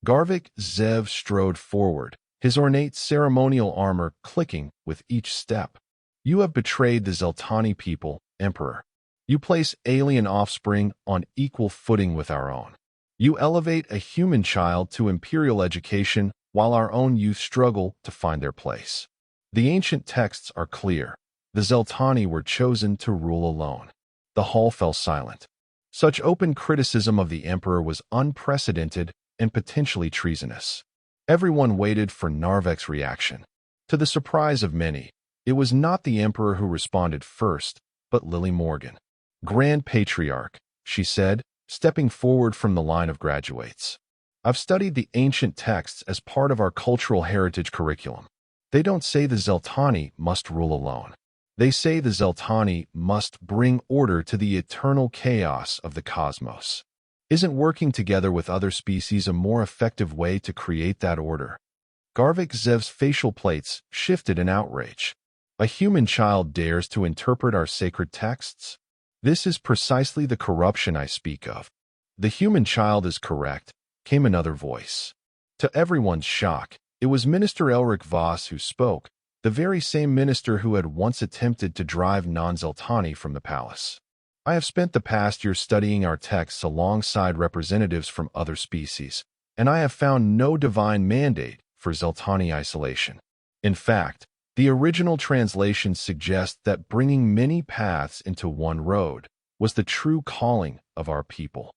Garvik Zev strode forward, his ornate ceremonial armor clicking with each step. You have betrayed the Zeltani people, Emperor. You place alien offspring on equal footing with our own. You elevate a human child to imperial education while our own youth struggle to find their place. The ancient texts are clear. The Zeltani were chosen to rule alone. The hall fell silent. Such open criticism of the emperor was unprecedented and potentially treasonous. Everyone waited for Narvek's reaction. To the surprise of many, it was not the emperor who responded first, but Lily Morgan. Grand Patriarch, she said, stepping forward from the line of graduates. I've studied the ancient texts as part of our cultural heritage curriculum. They don't say the Zeltani must rule alone. They say the Zeltani must bring order to the eternal chaos of the cosmos. Isn't working together with other species a more effective way to create that order? Garvik Zev's facial plates shifted in outrage. A human child dares to interpret our sacred texts? This is precisely the corruption I speak of. The human child is correct, came another voice. To everyone's shock, it was Minister Elric Voss who spoke, the very same minister who had once attempted to drive non-Zeltani from the palace. I have spent the past year studying our texts alongside representatives from other species, and I have found no divine mandate for Zeltani isolation. In fact, the original translations suggest that bringing many paths into one road was the true calling of our people.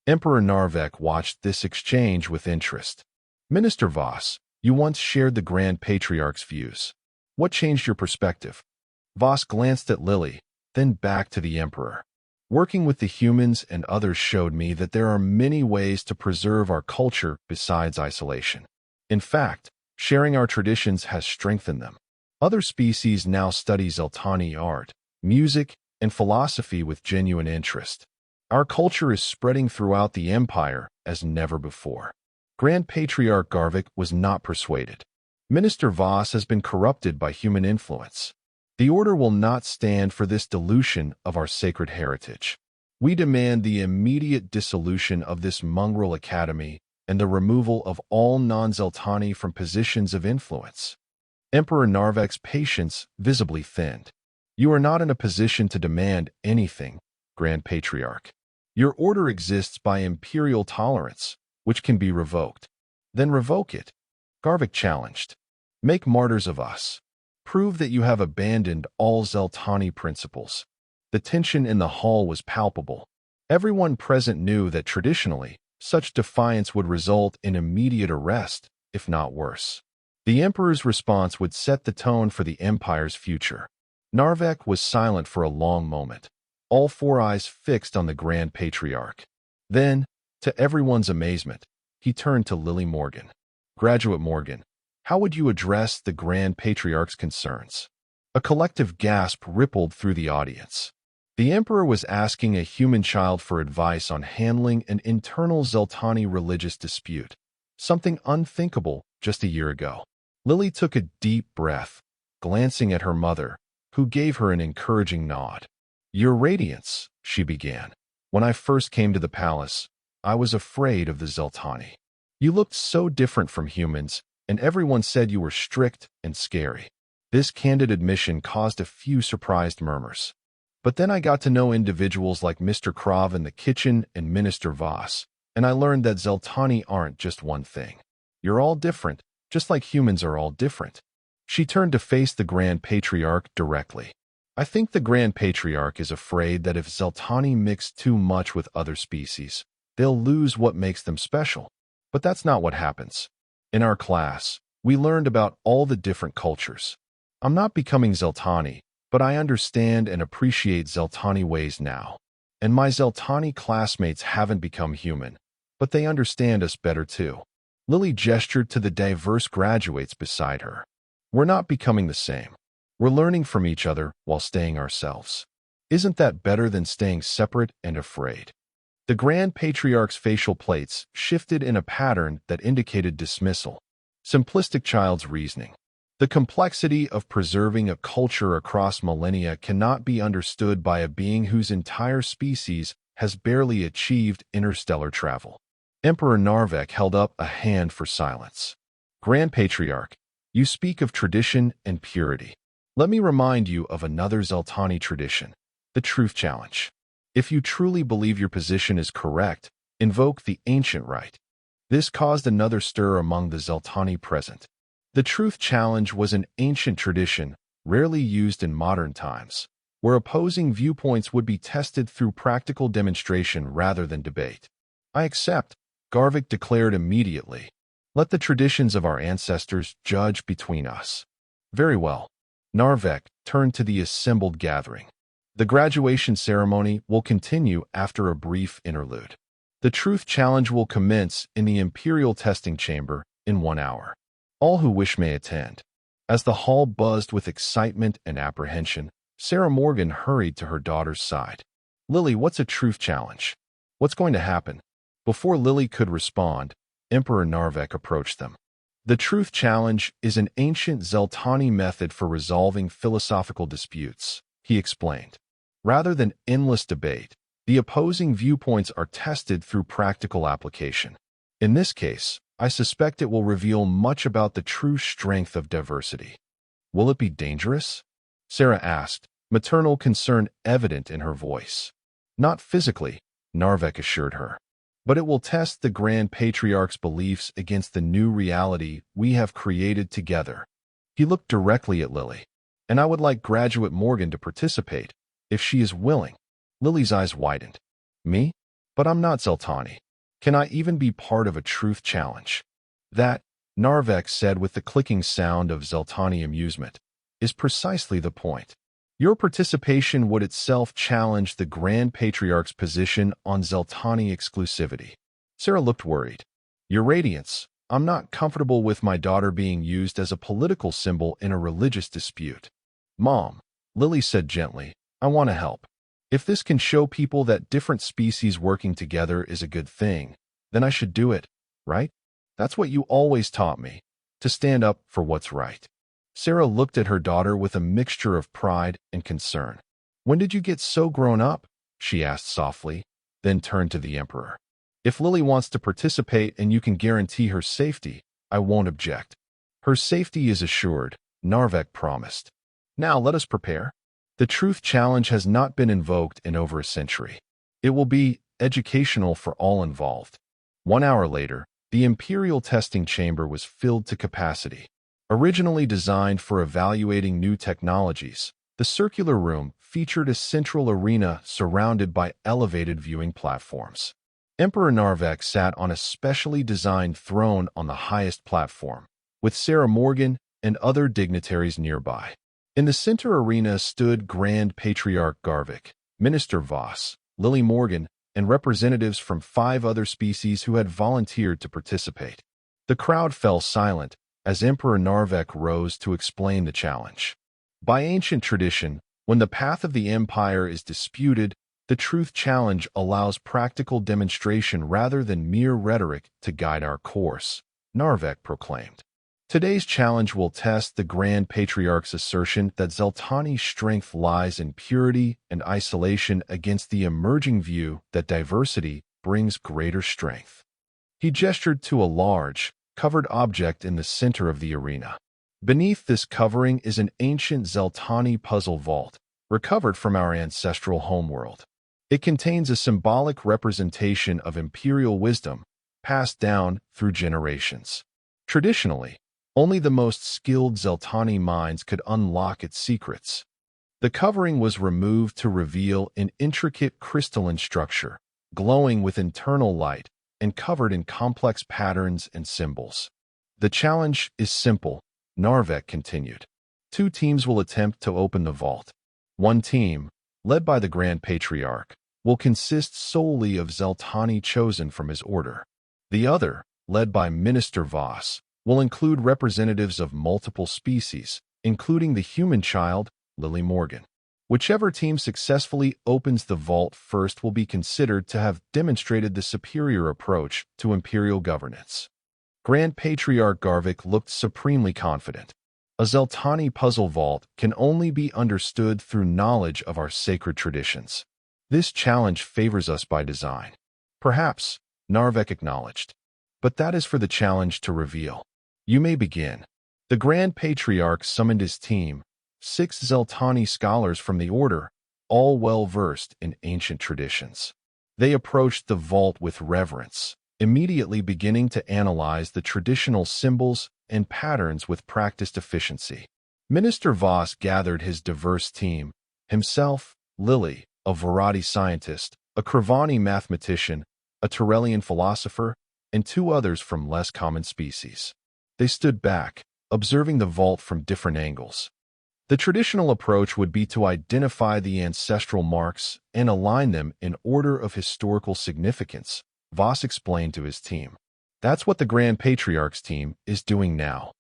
Emperor Narvek watched this exchange with interest. Minister Voss, you once shared the Grand Patriarch's views. What changed your perspective? Voss glanced at Lily, then back to the emperor. Working with the humans and others showed me that there are many ways to preserve our culture besides isolation. In fact, sharing our traditions has strengthened them. Other species now study Zeltani art, music, and philosophy with genuine interest. Our culture is spreading throughout the empire as never before. Grand Patriarch Garvik was not persuaded. Minister Voss has been corrupted by human influence. The order will not stand for this dilution of our sacred heritage. We demand the immediate dissolution of this mongrel academy and the removal of all non-Zeltani from positions of influence. Emperor Narvek's patience visibly thinned. You are not in a position to demand anything, Grand Patriarch. Your order exists by imperial tolerance, which can be revoked. Then revoke it. Garvik challenged. Make martyrs of us. Prove that you have abandoned all Zeltani principles. The tension in the hall was palpable. Everyone present knew that traditionally, such defiance would result in immediate arrest, if not worse. The Emperor's response would set the tone for the Empire's future. Narvek was silent for a long moment, all four eyes fixed on the Grand Patriarch. Then, to everyone's amazement, he turned to Lily Morgan. Graduate Morgan, how would you address the Grand Patriarch's concerns? A collective gasp rippled through the audience. The Emperor was asking a human child for advice on handling an internal Zeltani religious dispute, something unthinkable just a year ago. Lily took a deep breath, glancing at her mother, who gave her an encouraging nod. Your Radiance, she began. When I first came to the palace, I was afraid of the Zeltani. You looked so different from humans, and everyone said you were strict and scary. This candid admission caused a few surprised murmurs. But then I got to know individuals like Mr. Krav in the kitchen and Minister Voss, and I learned that Zeltani aren't just one thing. You're all different, just like humans are all different. She turned to face the Grand Patriarch directly. I think the Grand Patriarch is afraid that if Zeltani mix too much with other species, they'll lose what makes them special. But that's not what happens. In our class, we learned about all the different cultures. I'm not becoming Zeltani, but I understand and appreciate Zeltani ways now. And my Zeltani classmates haven't become human, but they understand us better too. Lily gestured to the diverse graduates beside her. We're not becoming the same. We're learning from each other while staying ourselves. Isn't that better than staying separate and afraid? The Grand Patriarch's facial plates shifted in a pattern that indicated dismissal. Simplistic child's reasoning. The complexity of preserving a culture across millennia cannot be understood by a being whose entire species has barely achieved interstellar travel. Emperor Narvek held up a hand for silence. Grand Patriarch, you speak of tradition and purity. Let me remind you of another Zeltani tradition, the Truth Challenge. If you truly believe your position is correct, invoke the ancient right. This caused another stir among the Zeltani present. The Truth Challenge was an ancient tradition, rarely used in modern times, where opposing viewpoints would be tested through practical demonstration rather than debate. I accept, Garvik declared immediately. Let the traditions of our ancestors judge between us. Very well. Narvek turned to the assembled gathering. The graduation ceremony will continue after a brief interlude. The Truth Challenge will commence in the Imperial Testing Chamber in 1 hour. All who wish may attend. As the hall buzzed with excitement and apprehension, Sarah Morgan hurried to her daughter's side. Lily, what's a Truth Challenge? What's going to happen? Before Lily could respond, Emperor Narvek approached them. The Truth Challenge is an ancient Zeltani method for resolving philosophical disputes, he explained. Rather than endless debate, the opposing viewpoints are tested through practical application. In this case, I suspect it will reveal much about the true strength of diversity. Will it be dangerous? Sarah asked, maternal concern evident in her voice. Not physically, Narvek assured her. But it will test the Grand Patriarch's beliefs against the new reality we have created together. He looked directly at Lily. And I would like Graduate Morgan to participate, if she is willing. Lily's eyes widened. Me? But I'm not Zeltani. Can I even be part of a Truth Challenge? That, Narvek said with the clicking sound of Zeltani amusement, is precisely the point. Your participation would itself challenge the Grand Patriarch's position on Zeltani exclusivity. Sarah looked worried. Your Radiance, I'm not comfortable with my daughter being used as a political symbol in a religious dispute. Mom, Lily said gently, I want to help. If this can show people that different species working together is a good thing, then I should do it, right? That's what you always taught me, to stand up for what's right. Sarah looked at her daughter with a mixture of pride and concern. When did you get so grown up? She asked softly, then turned to the Emperor. If Lily wants to participate and you can guarantee her safety, I won't object. Her safety is assured, Narvek promised. Now let us prepare. The Truth Challenge has not been invoked in over a century. It will be educational for all involved. 1 hour later, The Imperial testing chamber was filled to capacity. Originally designed for evaluating new technologies, the circular room featured a central arena surrounded by elevated viewing platforms. Emperor Narvek sat on a specially designed throne on the highest platform, with Sarah Morgan and other dignitaries nearby. In the center arena stood Grand Patriarch Garvik, Minister Voss, Lily Morgan, and representatives from 5 other species who had volunteered to participate. The crowd fell silent as Emperor Narvek rose to explain the challenge. By ancient tradition, when the path of the Empire is disputed, the Truth Challenge allows practical demonstration rather than mere rhetoric to guide our course, Narvek proclaimed. Today's challenge will test the Grand Patriarch's assertion that Zeltani's strength lies in purity and isolation against the emerging view that diversity brings greater strength. He gestured to a large, covered object in the center of the arena. Beneath this covering is an ancient Zeltani puzzle vault, recovered from our ancestral homeworld. It contains a symbolic representation of imperial wisdom, passed down through generations. Traditionally, only the most skilled Zeltani minds could unlock its secrets. The covering was removed to reveal an intricate crystalline structure, glowing with internal light and covered in complex patterns and symbols. The challenge is simple, Narvek continued. 2 teams will attempt to open the vault. One team, led by the Grand Patriarch, will consist solely of Zeltani chosen from his order. The other, led by Minister Voss, will include representatives of multiple species, including the human child, Lily Morgan. Whichever team successfully opens the vault first will be considered to have demonstrated the superior approach to imperial governance. Grand Patriarch Garvik looked supremely confident. A Zeltani puzzle vault can only be understood through knowledge of our sacred traditions. This challenge favors us by design. Perhaps, Narvek acknowledged. But that is for the challenge to reveal. You may begin. The Grand Patriarch summoned his team, 6 Zeltani scholars from the Order, all well-versed in ancient traditions. They approached the vault with reverence, immediately beginning to analyze the traditional symbols and patterns with practiced efficiency. Minister Voss gathered his diverse team, himself, Lily, a Varadi scientist, a Kravani mathematician, a Turellian philosopher, and 2 others from less common species. They stood back, observing the vault from different angles. The traditional approach would be to identify the ancestral marks and align them in order of historical significance, Voss explained to his team. That's what the Grand Patriarch's team is doing now.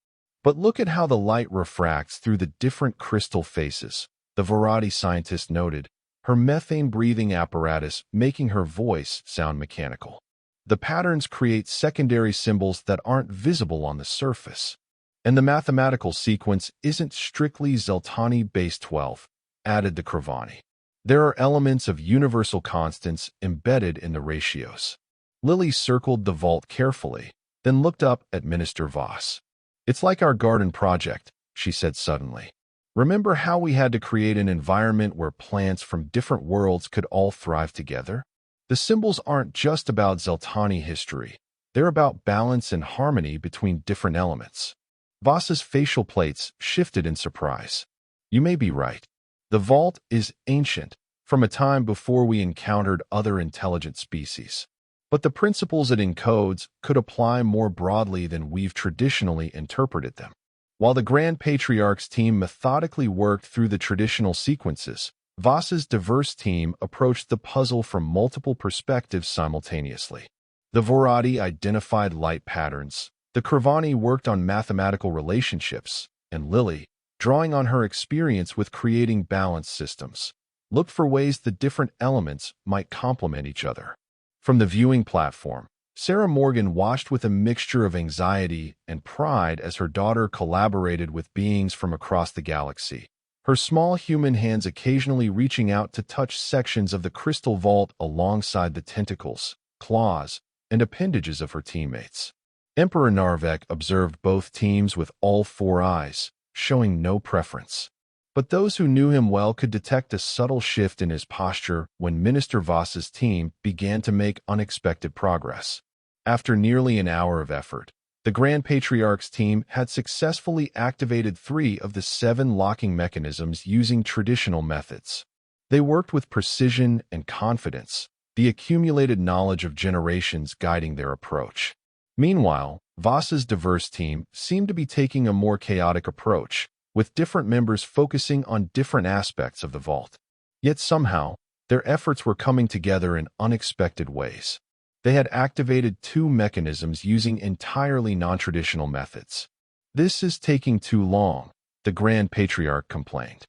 But look at how the light refracts through the different crystal faces, the Varadi scientist noted, her methane-breathing apparatus making her voice sound mechanical. The patterns create secondary symbols that aren't visible on the surface. And the mathematical sequence isn't strictly Zeltani base 12, added the Kravani. There are elements of universal constants embedded in the ratios. Lily circled the vault carefully, then looked up at Minister Voss. It's like our garden project, she said suddenly. Remember how we had to create an environment where plants from different worlds could all thrive together? The symbols aren't just about Zeltani history. They're about balance and harmony between different elements. Voss's facial plates shifted in surprise. You may be right. The vault is ancient, from a time before we encountered other intelligent species. But the principles it encodes could apply more broadly than we've traditionally interpreted them. While the Grand Patriarch's team methodically worked through the traditional sequences, Voss's diverse team approached the puzzle from multiple perspectives simultaneously. The Voradi identified light patterns, the Kravani worked on mathematical relationships, and Lily, drawing on her experience with creating balanced systems, looked for ways the different elements might complement each other. From the viewing platform, Sarah Morgan watched with a mixture of anxiety and pride as her daughter collaborated with beings from across the galaxy, her small human hands occasionally reaching out to touch sections of the crystal vault alongside the tentacles, claws, and appendages of her teammates. Emperor Narvek observed both teams with all 4 eyes, showing no preference. But those who knew him well could detect a subtle shift in his posture when Minister Voss's team began to make unexpected progress. After nearly an hour of effort, the Grand Patriarch's team had successfully activated 3 of the 7 locking mechanisms using traditional methods. They worked with precision and confidence, the accumulated knowledge of generations guiding their approach. Meanwhile, Voss's diverse team seemed to be taking a more chaotic approach, with different members focusing on different aspects of the vault. Yet somehow, their efforts were coming together in unexpected ways. They had activated 2 mechanisms using entirely non-traditional methods. "This is taking too long," the Grand Patriarch complained.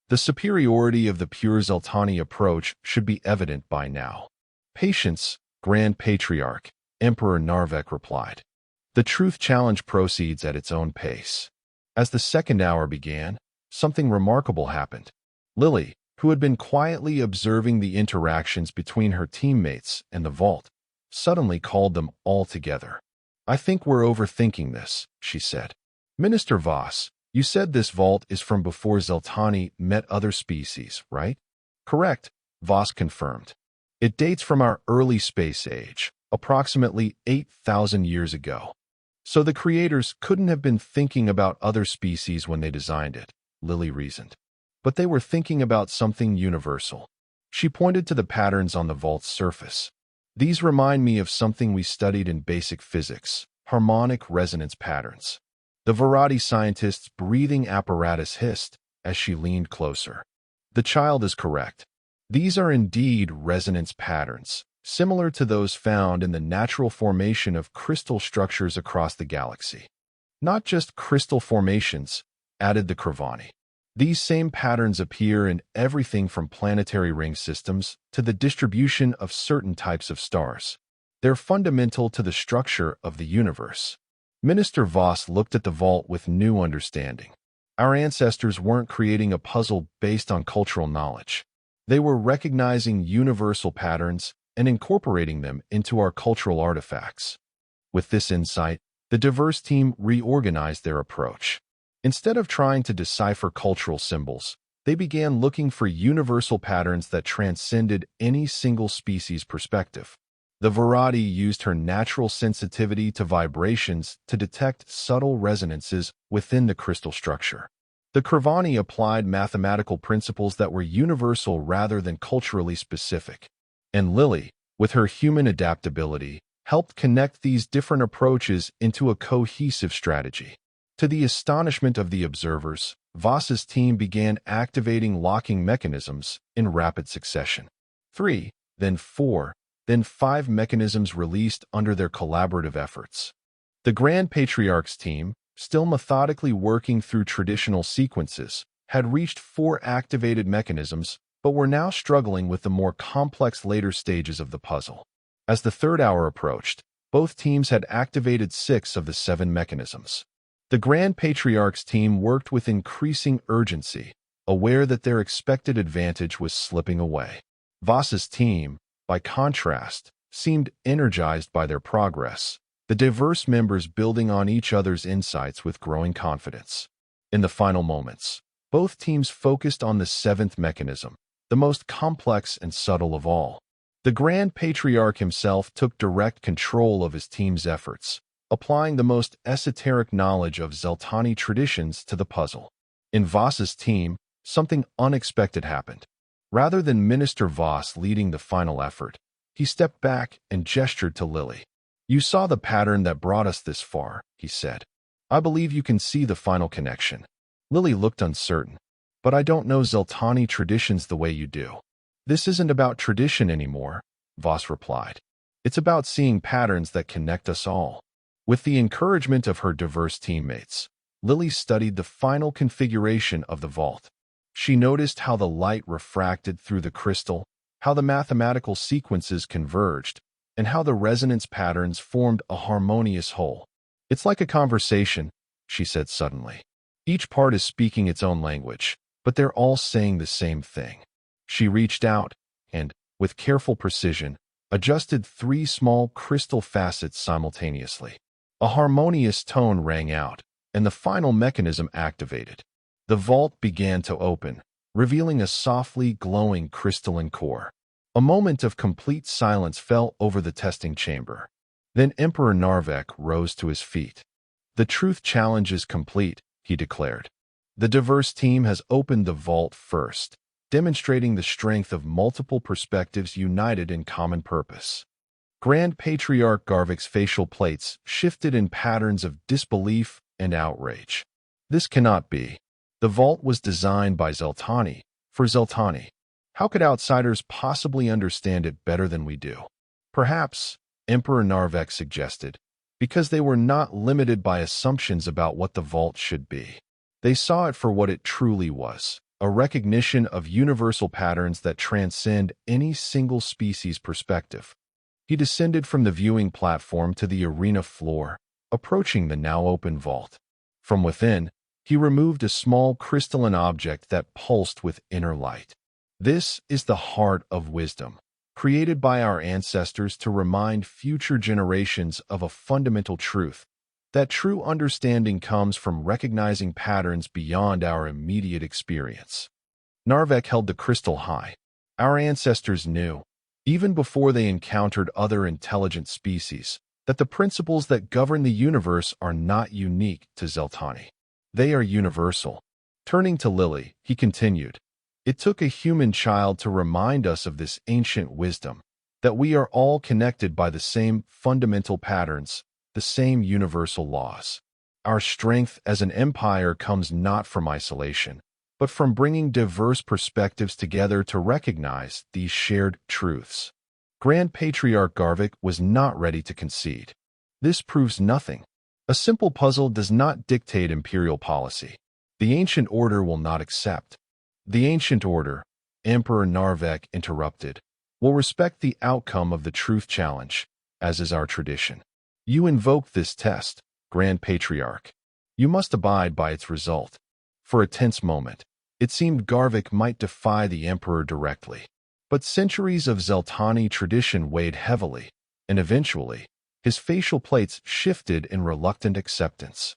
"The superiority of the pure Zeltani approach should be evident by now." "Patience, Grand Patriarch," Emperor Narvek replied. "The truth challenge proceeds at its own pace." As the second hour began, something remarkable happened. Lily, who had been quietly observing the interactions between her teammates and the vault, suddenly called them all together. "I think we're overthinking this," she said. "Minister Voss, you said this vault is from before Zeltani met other species, right?" "Correct," Voss confirmed. "It dates from our early space age, approximately 8,000 years ago. So the creators couldn't have been thinking about other species when they designed it," Lily reasoned. "But they were thinking about something universal." She pointed to the patterns on the vault's surface. "These remind me of something we studied in basic physics, harmonic resonance patterns." The Varadi scientist's breathing apparatus hissed as she leaned closer. "The child is correct. These are indeed resonance patterns, similar to those found in the natural formation of crystal structures across the galaxy." "Not just crystal formations," added the Kravani. "These same patterns appear in everything from planetary ring systems to the distribution of certain types of stars. They're fundamental to the structure of the universe." Minister Voss looked at the vault with new understanding. "Our ancestors weren't creating a puzzle based on cultural knowledge. They were recognizing universal patterns and incorporating them into our cultural artifacts." With this insight, the diverse team reorganized their approach. Instead of trying to decipher cultural symbols, they began looking for universal patterns that transcended any single species' perspective. The Varadi used her natural sensitivity to vibrations to detect subtle resonances within the crystal structure. The Kravani applied mathematical principles that were universal rather than culturally specific. And Lily, with her human adaptability, helped connect these different approaches into a cohesive strategy. To the astonishment of the observers, Voss's team began activating locking mechanisms in rapid succession. 3, then 4, then 5 mechanisms released under their collaborative efforts. The Grand Patriarch's team, still methodically working through traditional sequences, had reached 4 activated mechanisms, but were now struggling with the more complex later stages of the puzzle. As the third hour approached, both teams had activated 6 of the 7 mechanisms. The Grand Patriarch's team worked with increasing urgency, aware that their expected advantage was slipping away. Voss's team, by contrast, seemed energized by their progress, the diverse members building on each other's insights with growing confidence. In the final moments, both teams focused on the 7th mechanism, the most complex and subtle of all. The Grand Patriarch himself took direct control of his team's efforts, applying the most esoteric knowledge of Zeltani traditions to the puzzle. In Voss's team, something unexpected happened. Rather than Minister Voss leading the final effort, he stepped back and gestured to Lily. "You saw the pattern that brought us this far," he said. "I believe you can see the final connection." Lily looked uncertain. "But I don't know Zeltani traditions the way you do." "This isn't about tradition anymore," Voss replied. "It's about seeing patterns that connect us all." With the encouragement of her diverse teammates, Lily studied the final configuration of the vault. She noticed how the light refracted through the crystal, how the mathematical sequences converged, and how the resonance patterns formed a harmonious whole. "It's like a conversation," she said suddenly. "Each part is speaking its own language, but they're all saying the same thing." She reached out and, with careful precision, adjusted 3 small crystal facets simultaneously. A harmonious tone rang out, and the final mechanism activated. The vault began to open, revealing a softly glowing crystalline core. A moment of complete silence fell over the testing chamber. Then Emperor Narvek rose to his feet. "The truth challenge is complete," he declared. "The diverse team has opened the vault first, demonstrating the strength of multiple perspectives united in common purpose." Grand Patriarch Garvik's facial plates shifted in patterns of disbelief and outrage. This cannot be. The vault was designed by Zeltani, for Zeltani. How could outsiders possibly understand it better than we do? Perhaps, Emperor Narvek suggested, because they were not limited by assumptions about what the vault should be. They saw it for what it truly was, a recognition of universal patterns that transcend any single species' perspective. He descended from the viewing platform to the arena floor, approaching the now open vault. From within, he removed a small crystalline object that pulsed with inner light. This is the heart of wisdom, created by our ancestors to remind future generations of a fundamental truth, that true understanding comes from recognizing patterns beyond our immediate experience. Narvek held the crystal high. Our ancestors knew, even before they encountered other intelligent species, that the principles that govern the universe are not unique to Zeltani. They are universal. Turning to Lily, he continued, "It took a human child to remind us of this ancient wisdom, that we are all connected by the same fundamental patterns, the same universal laws. Our strength as an empire comes not from isolation, but from bringing diverse perspectives together to recognize these shared truths." Grand Patriarch Garvik was not ready to concede. This proves nothing. A simple puzzle does not dictate imperial policy. The ancient order will not accept. The ancient order, Emperor Narvek interrupted, will respect the outcome of the truth challenge, as is our tradition. You invoked this test, Grand Patriarch. You must abide by its result. For a tense moment, it seemed Garvik might defy the Emperor directly. But centuries of Zeltani tradition weighed heavily, and eventually, his facial plates shifted in reluctant acceptance.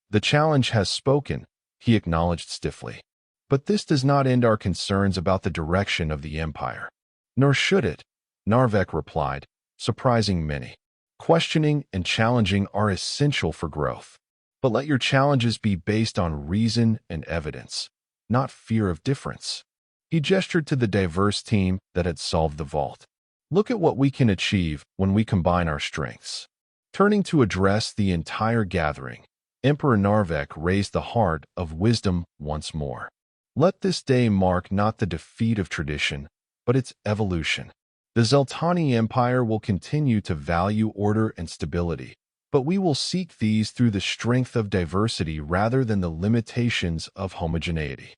"The challenge has spoken," he acknowledged stiffly. "But this does not end our concerns about the direction of the Empire." "Nor should it," Narvek replied, surprising many. "Questioning and challenging are essential for growth. But let your challenges be based on reason and evidence, not fear of difference." He gestured to the diverse team that had solved the vault. "Look at what we can achieve when we combine our strengths." Turning to address the entire gathering, Emperor Narvek raised the heart of wisdom once more. "Let this day mark not the defeat of tradition, but its evolution. The Zeltani Empire will continue to value order and stability, but we will seek these through the strength of diversity rather than the limitations of homogeneity."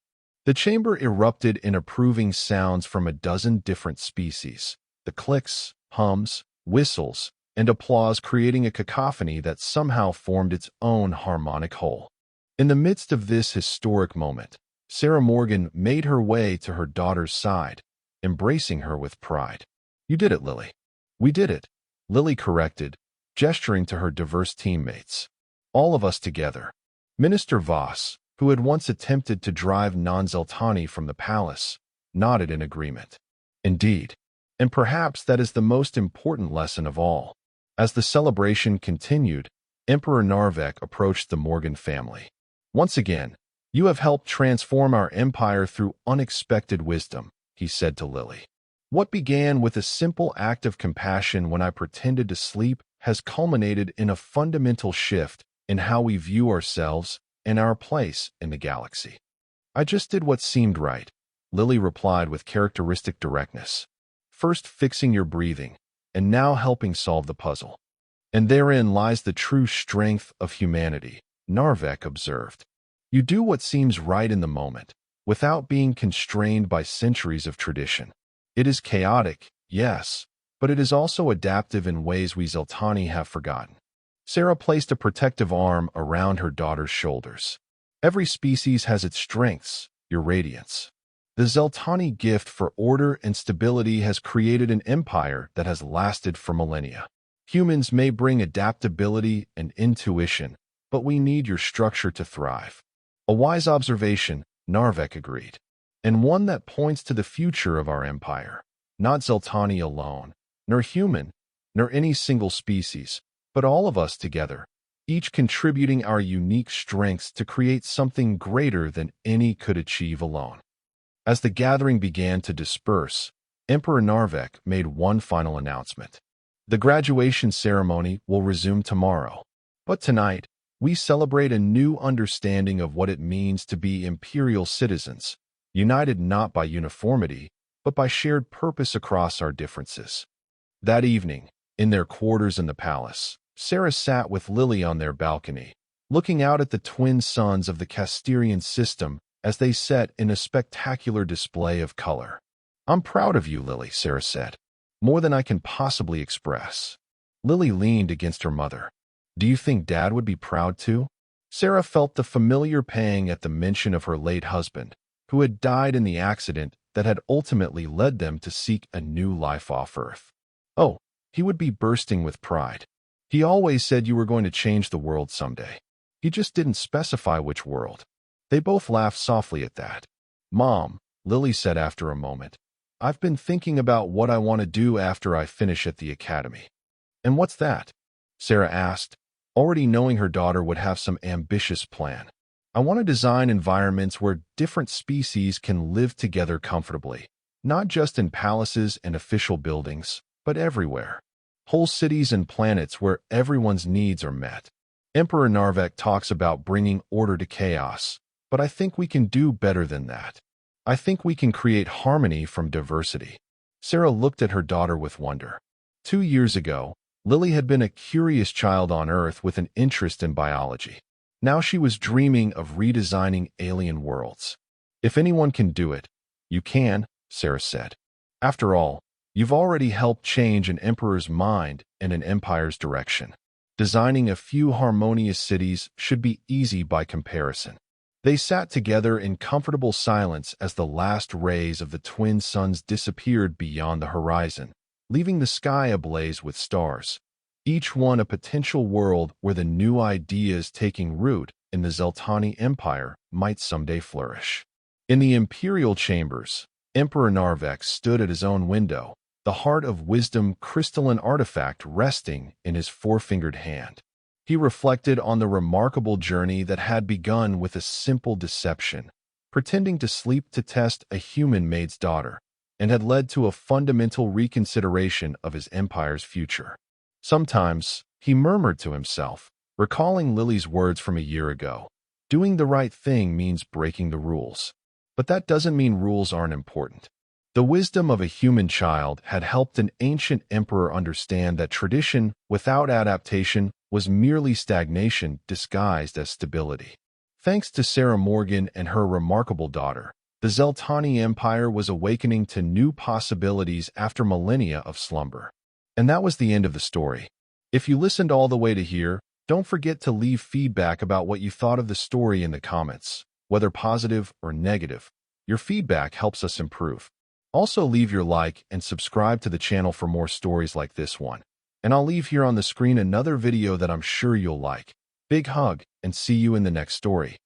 The chamber erupted in approving sounds from a dozen different species, the clicks, hums, whistles, and applause creating a cacophony that somehow formed its own harmonic whole. In the midst of this historic moment, Sarah Morgan made her way to her daughter's side, embracing her with pride. "You did it, Lily." "We did it," Lily corrected, gesturing to her diverse teammates. "All of us together." Minister Voss, who had once attempted to drive non-Zeltani from the palace, nodded in agreement. "Indeed. And perhaps that is the most important lesson of all." As the celebration continued, Emperor Narvek approached the Morgan family. "Once again, you have helped transform our empire through unexpected wisdom," he said to Lily. "What began with a simple act of compassion when I pretended to sleep has culminated in a fundamental shift in how we view ourselves and our place in the galaxy." "I just did what seemed right," Lily replied with characteristic directness. "First fixing your breathing, and now helping solve the puzzle." "And therein lies the true strength of humanity," Narvek observed. "You do what seems right in the moment, without being constrained by centuries of tradition. It is chaotic, yes, but it is also adaptive in ways we Zeltani have forgotten." Sarah placed a protective arm around her daughter's shoulders. "Every species has its strengths, your radiance. The Zeltani gift for order and stability has created an empire that has lasted for millennia. Humans may bring adaptability and intuition, but we need your structure to thrive." "A wise observation," Narvek agreed, "and one that points to the future of our empire. Not Zeltani alone, nor human, nor any single species, but all of us together, each contributing our unique strengths to create something greater than any could achieve alone. As the gathering began to disperse, Emperor Narvek made one final announcement. The graduation ceremony will resume tomorrow, but tonight, we celebrate a new understanding of what it means to be imperial citizens, united not by uniformity, but by shared purpose across our differences. That evening, in their quarters in the palace, Sarah sat with Lily on their balcony, looking out at the twin suns of the Casterian system as they set in a spectacular display of color. "I'm proud of you, Lily," Sarah said. "More than I can possibly express." Lily leaned against her mother. "Do you think Dad would be proud too?" Sarah felt the familiar pang at the mention of her late husband, who had died in the accident that had ultimately led them to seek a new life off Earth. "Oh, he would be bursting with pride. He always said you were going to change the world someday. He just didn't specify which world." They both laughed softly at that. "Mom," Lily said after a moment, "I've been thinking about what I want to do after I finish at the academy." "And what's that?" Sarah asked, already knowing her daughter would have some ambitious plan. "I want to design environments where different species can live together comfortably, not just in palaces and official buildings, but everywhere. Whole cities and planets where everyone's needs are met." Emperor Narvek talks about bringing order to chaos, but I think we can do better than that. I think we can create harmony from diversity. Sarah looked at her daughter with wonder. 2 years ago, Lily had been a curious child on Earth with an interest in biology. Now she was dreaming of redesigning alien worlds. "If anyone can do it, you can," Sarah said. "After all, you've already helped change an emperor's mind and an empire's direction. Designing a few harmonious cities should be easy by comparison." They sat together in comfortable silence as the last rays of the twin suns disappeared beyond the horizon, leaving the sky ablaze with stars, each one a potential world where the new ideas taking root in the Zeltani Empire might someday flourish. In the imperial chambers, Emperor Narvek stood at his own window, the heart of wisdom crystalline artifact resting in his four-fingered hand. He reflected on the remarkable journey that had begun with a simple deception, pretending to sleep to test a human maid's daughter, and had led to a fundamental reconsideration of his empire's future. Sometimes, he murmured to himself, recalling Lily's words from a year ago, "Doing the right thing means breaking the rules. But that doesn't mean rules aren't important." The wisdom of a human child had helped an ancient emperor understand that tradition without adaptation was merely stagnation disguised as stability. Thanks to Sarah Morgan and her remarkable daughter, the Zeltani Empire was awakening to new possibilities after millennia of slumber. And that was the end of the story. If you listened all the way to here, don't forget to leave feedback about what you thought of the story in the comments, whether positive or negative. Your feedback helps us improve. Also leave your like and subscribe to the channel for more stories like this one. And I'll leave here on the screen another video that I'm sure you'll like. Big hug, and see you in the next story.